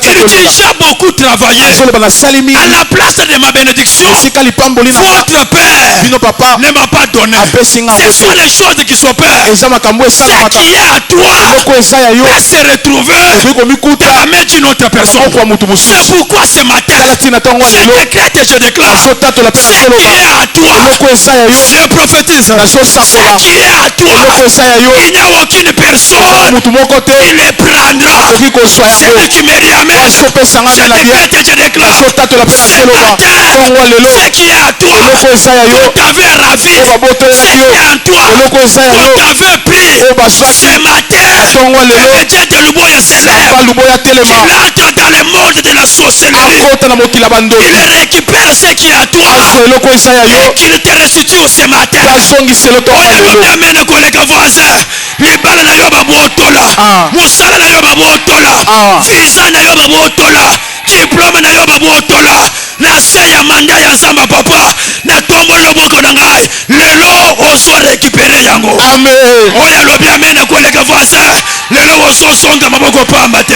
Il dit, j'ai beaucoup travaillé. À la place de ma bénédiction, votre père ne m'a pas donné. Ce sont les choses qui s'opèrent. Ce qui est à toi peut se retrouver dans la main d'une autre personne. C'est pourquoi ce matin, je décrète et je déclare, ce qui est à toi, je prophétise, ce qui est à toi, il n'y a aucune personne qui les prendra. Celui qui me dit amen, je décrète et je déclare, ce matin, ce qui est à toi, qu'on t'avait ravi, ce qui est à toi, qu'on t'avait pris, ce matin, le Dieu de Luboya s'élève, il entre dans le monde de la sorcellerie, il récupère ce qui est à toi et qu'il te restitue ce matin. Amen, collègue voisin, libala na yo babotola, musala na yo babotola, visa na yo babotola, diplôme na yo babotola, na se ya manda ya zamba papa, na tombo loboko na ngai, lelo ozo récupérer yango. Amen. Oya lobi amen, collègue voisin, lelo ozo songa maboko pamba te.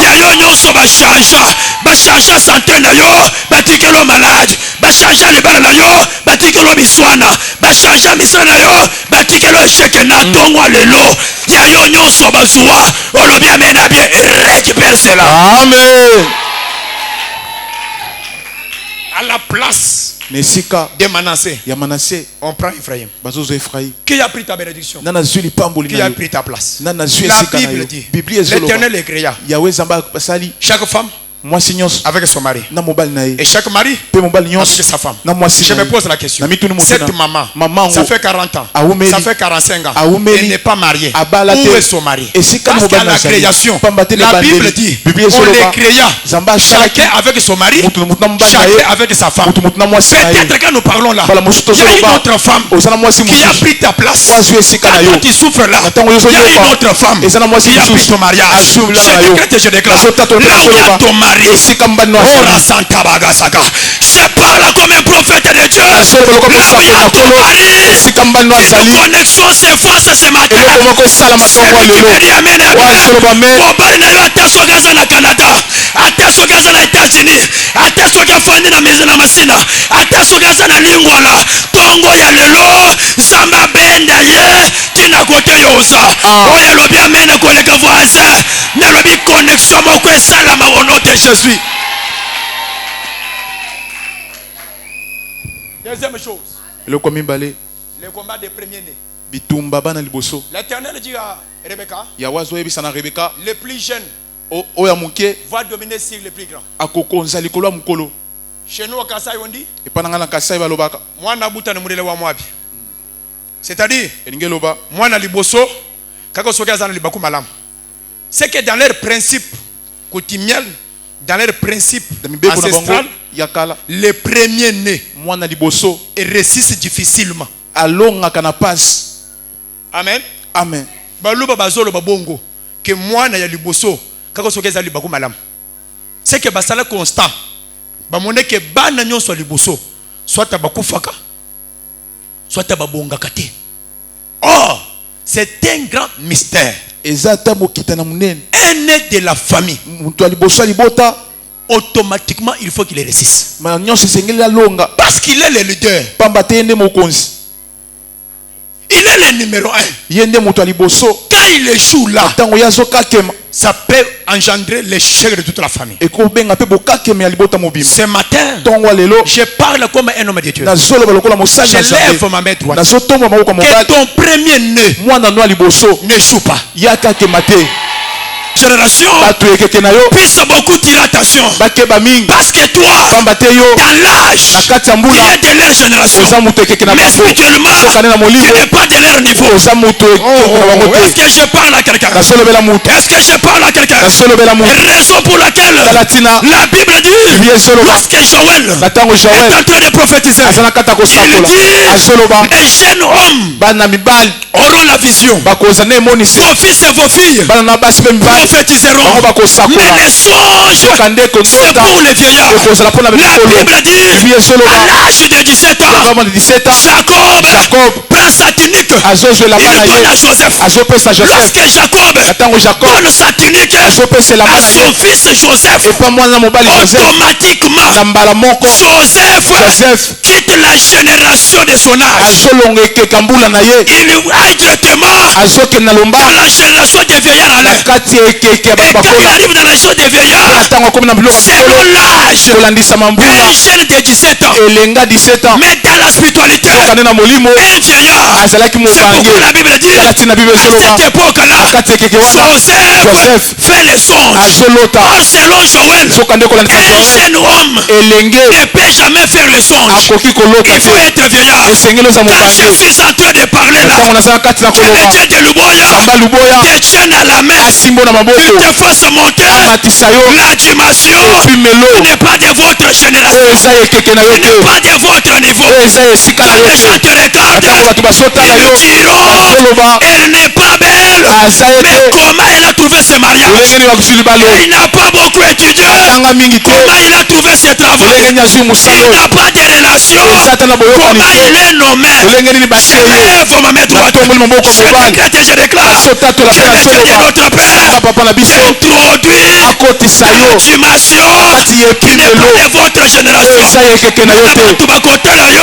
Ya yo nyonso ba change santé na yo, batikelo malade, ba change libala na yo, batikelo biswana, ba change misala na yo, batikelo échec na tongo lelo. Ya yo nyonso ba zuwa, olobi amen na bien, récupère cela. Amen. À la place de Manassé, on prend Ephraïm. Qui a pris ta bénédiction? Qui a pris ta place? La Bible dit, l'Éternel écria, chaque femme avec son mari, et chaque mari avec sa femme. Je me pose la question, cette maman, ça fait 40 ans, ça fait 45 ans, elle n'est pas mariée. Où est son mari? Parce qu'à la création, la Bible dit, on les créa chacun avec son mari, chacun avec sa femme. Peut-être quand nous parlons là, il y a une autre femme qui a pris ta place. Quand tu souffres là, il y a une autre femme qui a pris ton mariage. Je déclare, là où il y a ton mari, je parle comme un prophète de Dieu. Là où il y a ton mari, cette connexion s'efface ce matin. Mobali na yo ateso gaza na Canada, ateso gaza na États-Unis, ateso ga fandi na mizina masina, ateso gaza na lingwala, tongo ya lelo, zamba benda ye, tina kote yoza. Oya lobi amen collègue voisin, na lobi connexion moko esalama au nom de Jésus. Deuxième chose, le combat des premiers-nés. L'Éternel dit à Rebecca, le plus jeune va dominer sur le plus grand. Chez nous, c'est-à-dire, c'est que dans leur principe coutumier, dans leur principe ancestral, le premier-né réussit difficilement. Amen. Amen. Baluba bazolo babongo que moi na ya liboso kako sokeza libaku malam. C'est que basala constant. Ba mone que bana nyonso liboso soit tabakufaka soit tababonga kate. Oh, c'est un grand mystère. Un né de la famille. Automatiquement, il faut qu'il réussisse. Parce qu'il est le leader. Il est le numéro 1. Quand il échoue là, ça peut engendrer l'échec de toute la famille. Ce matin, je parle comme un homme de Dieu. Je lève ma main droite. Que ton premier né n'échoue pas. Génération puisse beaucoup tirer attention. Parce que toi, dans l'âge, tu es de leur génération. Mais spirituellement, tu n'es pas de leur niveau. Est-ce que je parle à quelqu'un? Est-ce que je parle à quelqu'un? Raison pour laquelle la Bible dit, lorsque Joël est en train de prophétiser, il dit, les jeunes hommes auront la vision. Vos fils et vos filles prophétiseront. Mais les songes, c'est pour les vieillards. La Bible dit, à l'âge de 17 ans, Jacob prend sa tunique. Il donne à Joseph. Lorsque Jacob donne sa tunique à son fils Joseph, automatiquement, Joseph quitte la génération de son âge. Il va directement dans la génération des vieillards. Et quand il arrive dans la génération des vieillards, selon l'âge, un jeune de 17 ans, mais dans la spiritualité, un vieillard. C'est pourquoi la Bible dit, à cette époque-là, Joseph fait les songes. Or, selon Joël, un jeune homme ne peut jamais faire les songes. Il faut être vieillard. Quand je suis en train de parler là, que Dieu de Luboya détienne à la main, il te fasse monter la dimension. Ce n'est pas de votre génération, ce n'est pas de votre niveau. Quand les gens te regardent, ils diront, elle n'est pas belle, mais comment elle a trouvé ce mariage? Il n'a pas beaucoup étudié, comment il a trouvé ce travail? Il n'a pas de relation, comment il est nommé? Je lève ma main droite, je décrète et je déclare que le Dieu de notre Père introduit la dimension qui n'est pas de votre génération. Tu vas côté là yo,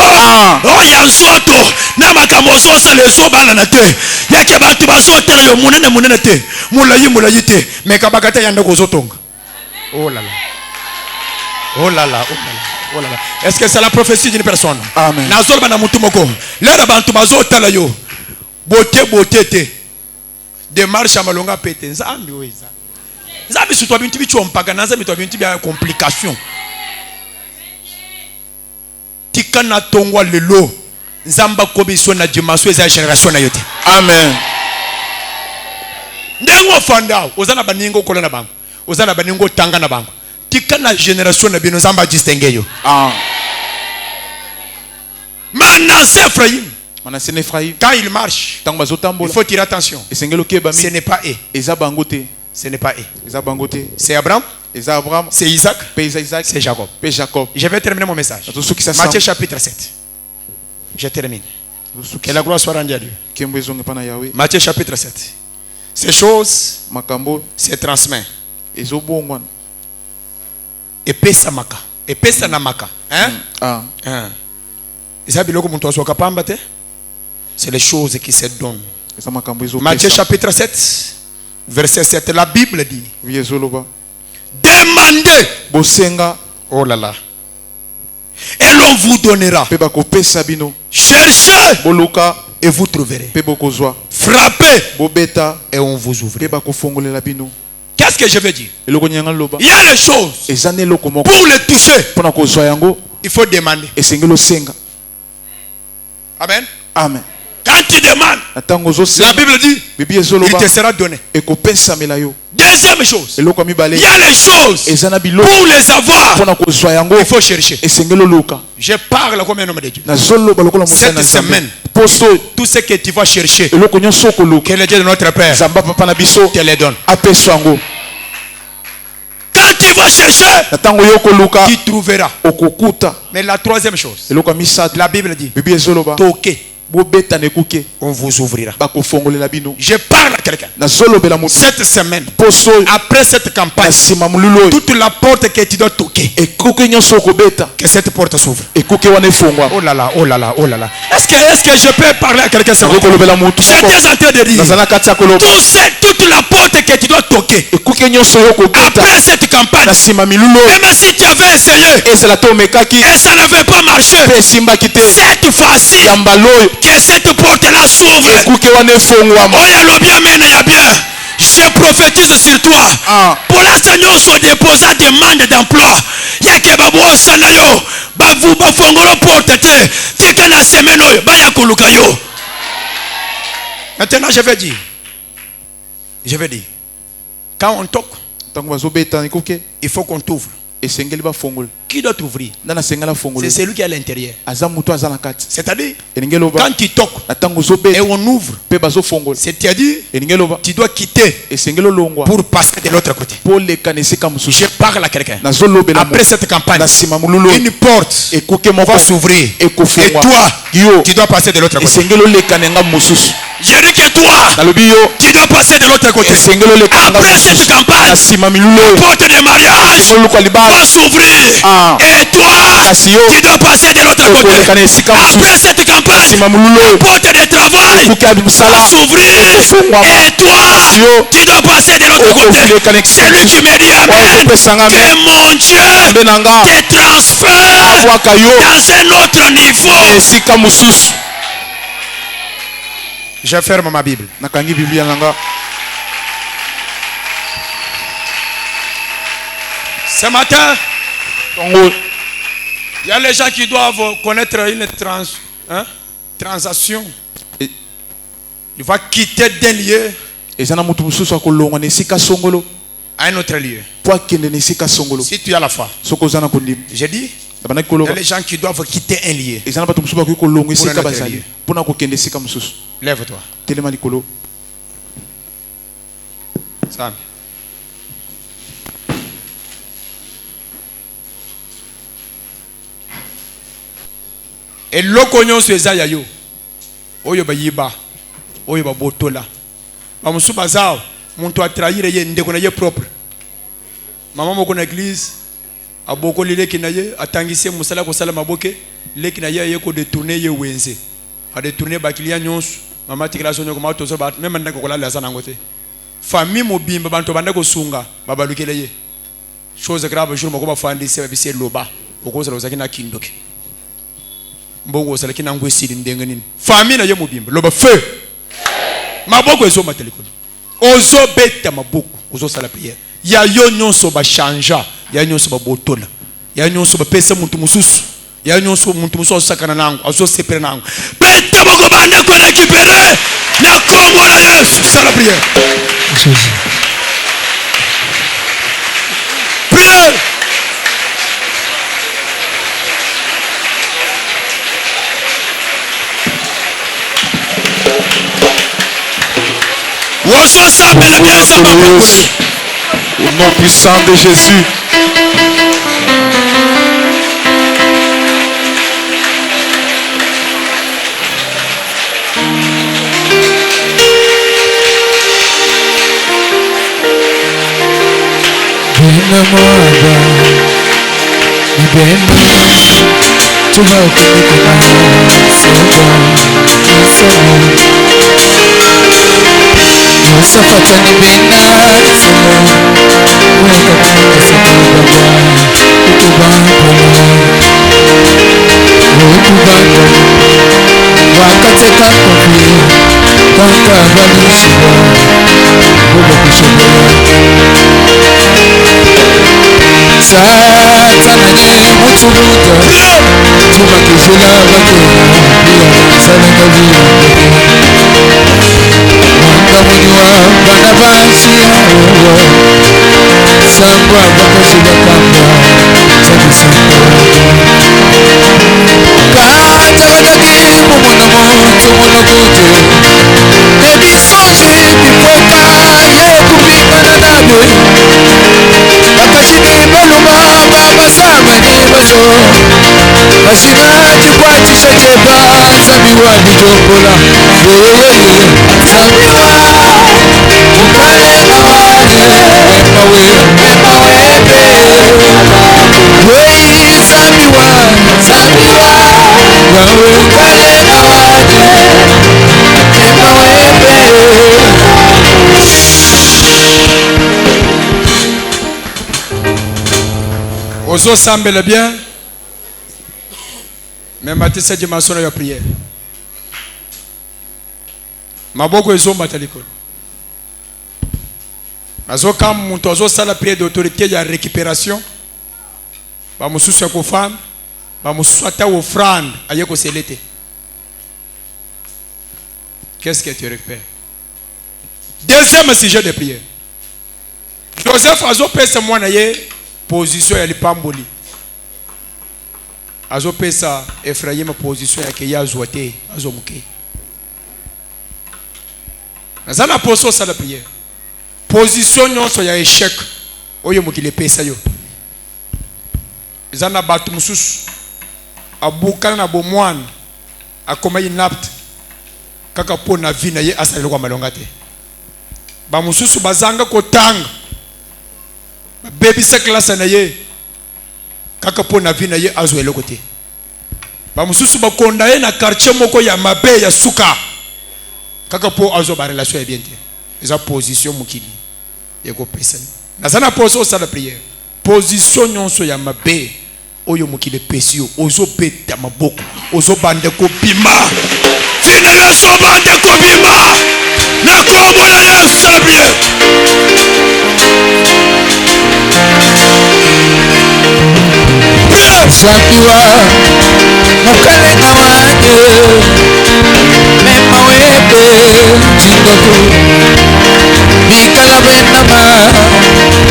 oh ya nzoto na makambo zosa les obala na te yake batu bazote yo munene te mulayi te mais kabaka te yanda kozotonga. Oh là là, oh là là, oh là là, oh là là. Est-ce que c'est la prophétie d'une personne? Amen. Nazolba na mutu moko lera bantu bazota la yo bote te démarche amalonga pete nzambi weza nzambi sutwa bintu bichompa na nzambi twa bintu bya complication tika na tongwa lelo nzamba kobiso na dimension za génération na yote. Amen. Ndengo fanda ozana baningo kola na bango ozana baningo tanga na bango tika na génération na bino nzamba distinguer yo. Manasseh Ephraim, quand il marche, il faut tirer attention. Ce n'est pas eux. Ce n'est pas eux. C'est Abraham, c'est Isaac, c'est Jacob. Je vais terminer mon message. Matthieu chapitre 7. Je termine. Que la gloire soit rendue à Dieu. Matthieu chapitre 7. Ces choses se transmettent. Epesa maka. Epesa na maka. Hein? C'est les choses qui se donnent. Matthieu chapitre 7, verset 7. La Bible dit, demandez. Oh là là. Et l'on vous donnera. Cherchez. Et vous trouverez. Frappez. Et on vous ouvrira. Qu'est-ce que je veux dire? Il y a les choses. Pour les toucher, il faut demander. Amen. Amen. Quand tu demandes, la Bible dit, il te sera donné. Deuxième chose, il y a les choses. Pour les avoir, il faut chercher. Je parle comme un homme de Dieu. Cette semaine, tout ce que tu vas chercher, que le Dieu de notre Père te les donne. Quand tu vas chercher, tu trouveras. Mais la troisième chose, la Bible dit, toquez, on vous ouvrira. Je parle à quelqu'un. Cette semaine, après cette campagne, toute la porte que tu dois toquer, que cette porte s'ouvre. Oh là là, oh là là, oh là là. Est-ce que je peux parler à quelqu'un? J'étais en train de dire, toute la porte que tu dois toquer après cette campagne, même si tu avais essayé et ça n'avait pas marché, cette fois-ci, que cette porte-là s'ouvre. Oh, y a le bien, mais il y a bien. Je prophétise sur toi. Pour la Seigneur se dépose à demande d'emploi. Il y a que babu osanayo, bavu bafongolo porte te, tika na semaine oyo, ba ya koluka yo. Maintenant je vais dire. Quand on toque, il faut qu'on t'ouvre. qui doit t'ouvrir? C'est celui qui est à l'intérieur. C'est-à-dire, quand tu toques et on ouvre, c'est-à-dire, tu dois quitter pour passer de l'autre côté. Je parle à quelqu'un. Après cette campagne, une porte va s'ouvrir. Et toi, tu dois passer de l'autre côté. Je dis que toi, tu dois passer de l'autre côté. Après cette campagne, la porte de mariage va s'ouvrir. Et toi, tu dois passer de l'autre côté. Après cette campagne, la porte de travail va s'ouvrir. Et toi, tu dois passer de l'autre côté. Celui qui me dit Amen, que mon Dieu te transfère dans un autre niveau. Je ferme ma Bible. Ce matin, il y a les gens qui doivent connaître une transaction. Il va quitter d'un lieu à un autre lieu. Si tu as la foi, j'ai dit, il y a les gens qui doivent quitter un lieu. Lève-toi. Sam. Et l'okonyon sur Esaïa yo. Oyo ba yiba. Oyo ba botola. Ba musu bazao. Muntu atrahir ye ndeko na ye propre. Mama moko na église. Aboko lile kinaye atangise musala ko sala maboke. Le kinaye ye ko détourner ye wenze. A détourner ba client nyonso. Mama tikala sonyo ko mato so ba même ndako ko la sana ngote. Famille mobimba bantu banda ko sunga babalukele ye. Chose grave jour moko ba fandise ba bise loba. Okoza lozaki na kindoke. Mbongo salaki na ngwesili ndenge nini. Famille na ye mobimba loba feu. Maboko ezo matelikolo. Ozo beta maboko, ozo sala prière. Ya yo nyonso ba chanja, ya nyonso ba botola. Ya nyonso ba pesa muntu mususu. Ya nyonso muntu mususu sakana nangu, ozo sepere nangu. Beta boko banda ko récupérer na kombo na Yesu, sala prière. Jésus. Prière. Au nom puissant de Jésus. Safatani bina ifumo weka kama sababa ukubanga wakateka kofi kaka banishiba bobo kushobora satana ni mutubuta chuma kizula bakena pia salanga vile Kamunywa bana bashi hawo Sangwa bakashi bakamba Sabisamba Kata wadagi mumuno muntu munogute Nebisonji bipweka ye kupimana nabe Bakashini baluma babasama ni bazo Bashina chikwatisha cheba Zambiwa nijokola Zambiwa Ukalema wale Mema webe Wei Zambiwa Wawe ukalema wale Mema webe Ozo sambele bien. Mais matin c'est dimension de la prière. Maboko ezo matalikolo. Azo kam muntu azo sala prière d'autorité ya récupération. Ba mususu ko femme, ba mususu ata offrande aye ko selete. Qu'est-ce que tu récupères? Deuxième sujet de prière. Joseph azo pesa mwana ye position ya lipamboli. azo pesa Ephraim position ya keya zoate azo muke nazana poso sala prière position nyonso ya échec oyo mukile pesa yo zana batu mususu abukana na bomwana akoma inapt kaka po na vie na ye asalelo kwa malonga te ba mususu bazanga kotanga baby sa classe na ye kaka po na vie na ye azwelo kote ba mususu bakonda ye na quartier moko ya mabe ya suka kaka po azo ba relation ya bien te eza position mukili yeko pesa nazana poso sala prière position nyonso ya mabe oyo mukile pesio ozo beta maboko ozo bande ko bima fina yo so bande ko bima na kombo na Yesu sala prière Zakiwa mukalenga wake mema webe chindoko bikala bendama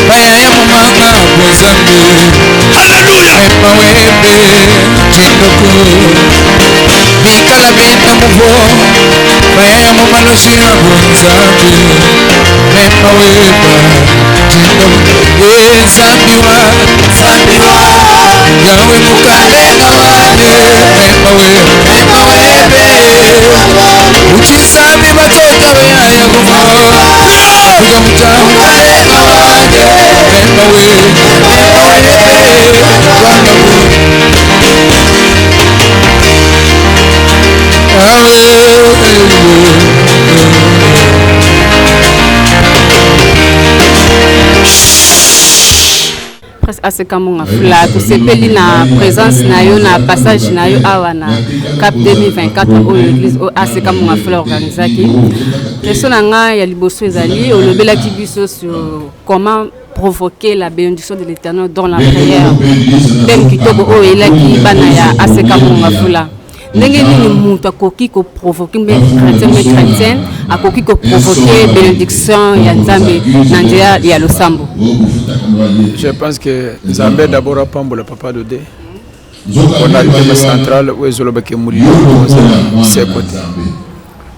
bayaya mumanga bozambe haleluya mema webe chindoko bikala benda muvo bayaya mumaloshi ya bozambe mema weba chindoko zambiwa yawe mukalenga wake mema webe uchisabi batoto beya kufa uga mutamu kalenga wake mema webe wanga aseka monga fla to sepeli na présence na yo na passage na yo awa na Cap 2024 au église aseka monga fla organisaki question na nga ya liboso ezali olobelaki biso sur comment provoquer la bénédiction de l'Éternel dans la prière thème kitoko o elaki bana ya aseka monga fla ndenge nini mutu akoki ko provoquer chrétien akoki ko provoquer bénédiction ya Nzambe na ndia ya losambo. Je pense que Nzambe d'abord a pambola papa de dé. On a le thème central où est-ce que Moulio c'est côté.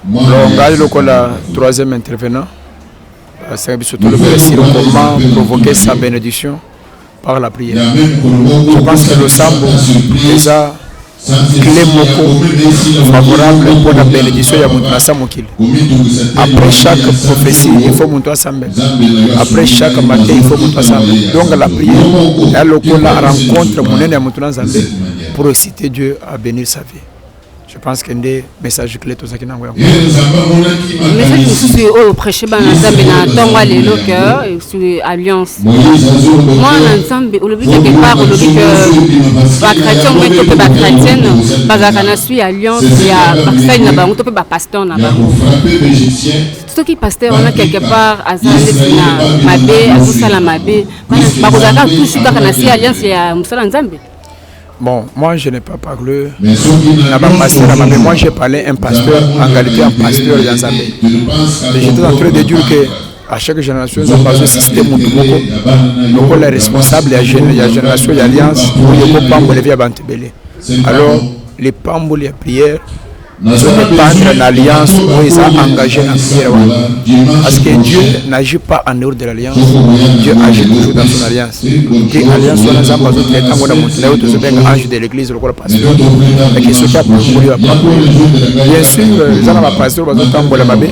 Donc on a le troisième intervenant. C'est surtout le récit comment provoquer sa bénédiction par la prière. Je pense que le sambo déjà clé moko favorable pour la bénédiction ya Mounasa Mokil. Après chaque prophétie, il faut monter ensemble. Après chaque matin, il faut monter ensemble. Donc la prière, la rencontre monene ya Mounasa pour exciter Dieu à bénir sa vie. Je pense que des messages clés tout ça qui n'envoie. Message sur au prêcher ban Nzambe na tonga lelo cœur sur alliance. Moi Nzambe au lobby quelque part au lobby que ba chrétien mais to ba chrétienne bazaka na suit alliance ya baksa na bango to ba pasteur na bango. Ce qui pasteur on a quelque part azali na mabe azosala mabe ba kozaka tous kaka na si alliance ya musala Nzambe. Bon, moi je n'ai pas parlé mais moi j'ai parlé un pasteur en qualité un pasteur d'Anzambe. J'étais en train de dire que à chaque génération, nous avons un système où nous sommes responsables de la génération d'alliance pour les pambos les Bantebele. Alors, les pambos les prières, nous sommes pas en alliance où ils sont engagés en prière. Parce que Dieu n'agit pas en dehors de l'alliance, Dieu agit toujours dans son alliance. Et l'alliance, on a besoin de temps où on a ange de l'église, le pasteur, et qui se tape pour mourir. Bien sûr, les gens ont pasteur, ils ont temps pour la mabé.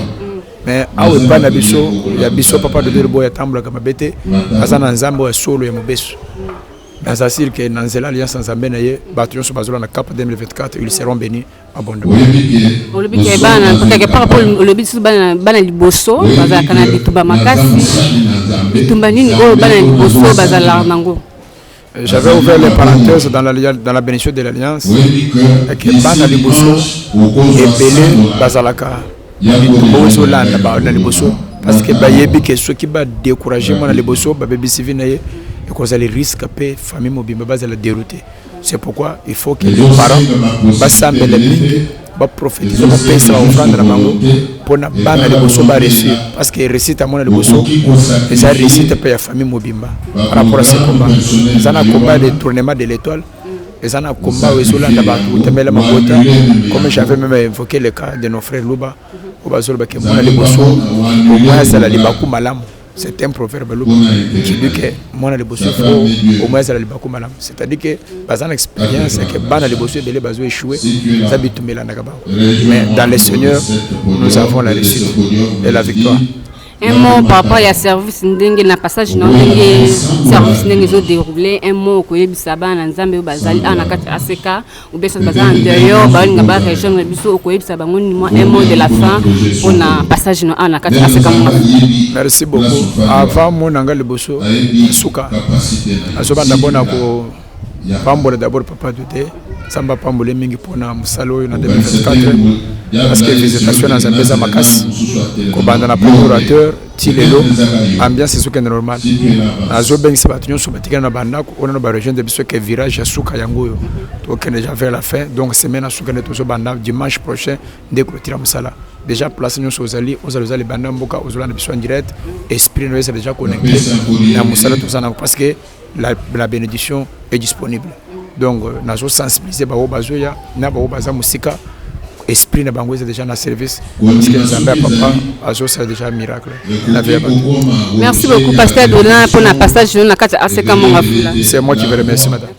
Mais awe pas na biso ya biso papa de Derbo ya tambla kama bete azana nzambo ya solo ya mobeso dans asile que dans l'alliance Nzambe na ye batuyo so bazola na Cap 2024 ils seront bénis abondamment. Olobi ke bana quelque part pour olobi so bana liboso bazala kana bitumba makasi bitumba nini o bana liboso bazala nango. J'avais ouvert les parenthèses dans la bénédiction de l'alliance et que bana liboso et belé bazalaka parce que bayebi que ceux qui va décourager moi les bosso baby civil na et cause les risques pe famille mobile base la dérouter. C'est pourquoi il faut que les parents bassemble les mingi ba prophétiser ba penser offrande na bango pour na bana les bosso ba réussir parce que récite à moi les bosso et ça récite pe la famille mobimba par rapport à ce combat ça na combat de tournement de l'étoile Et ça n'a combat comme j'avais même évoqué le cas de nos frères Luba, au moins ça la libaku malam. C'est un proverbe qui dit que moi le bosso au moins ça la libaku malam. C'est-à-dire que bas en expérience que bana le bosso de les baso échoué, ça bitumé la nagaba. Mais dans le Seigneur, nous avons la réussite et la victoire. Un mot par rapport à service ndenge na passage non ndenge service ndenge zo déroulé un mot ko yebisa bana nzambe bazali ana kati ACK ou bien ça bazali en dehors ba nga ba région na biso ko yebisa bango un mot de la fin pour na passage non ana kati ACK. Merci beaucoup. Avant mon anga le bosso suka asoba ndabona ko pambola d'abord papa Douté samba pambole mingi pona musalo na 2024 parce que visitation dans un pays makasi ko banda na procurateur tilelo ambiance c'est ce qui est normal azo beng se batunyo so batika na banda ko ona ba région de biso que virage ya suka yango to que déjà vers la fin donc semaine à suka neto so banda dimanche prochain de clôture musala déjà place nous ozali ozali banda mboka ozola na biso en direct esprit nous est déjà connecté na musala tout ça parce que la bénédiction est disponible. Donc, nous avons sensibilisé les bazoya, na baza musika, esprit na bango est déjà dans service. Parce que nous avons papa, azo c'est déjà un miracle. Merci beaucoup, Pasteur Dolan, pour le passage de la carte ACK Mongafula. C'est moi qui vous remercie, madame.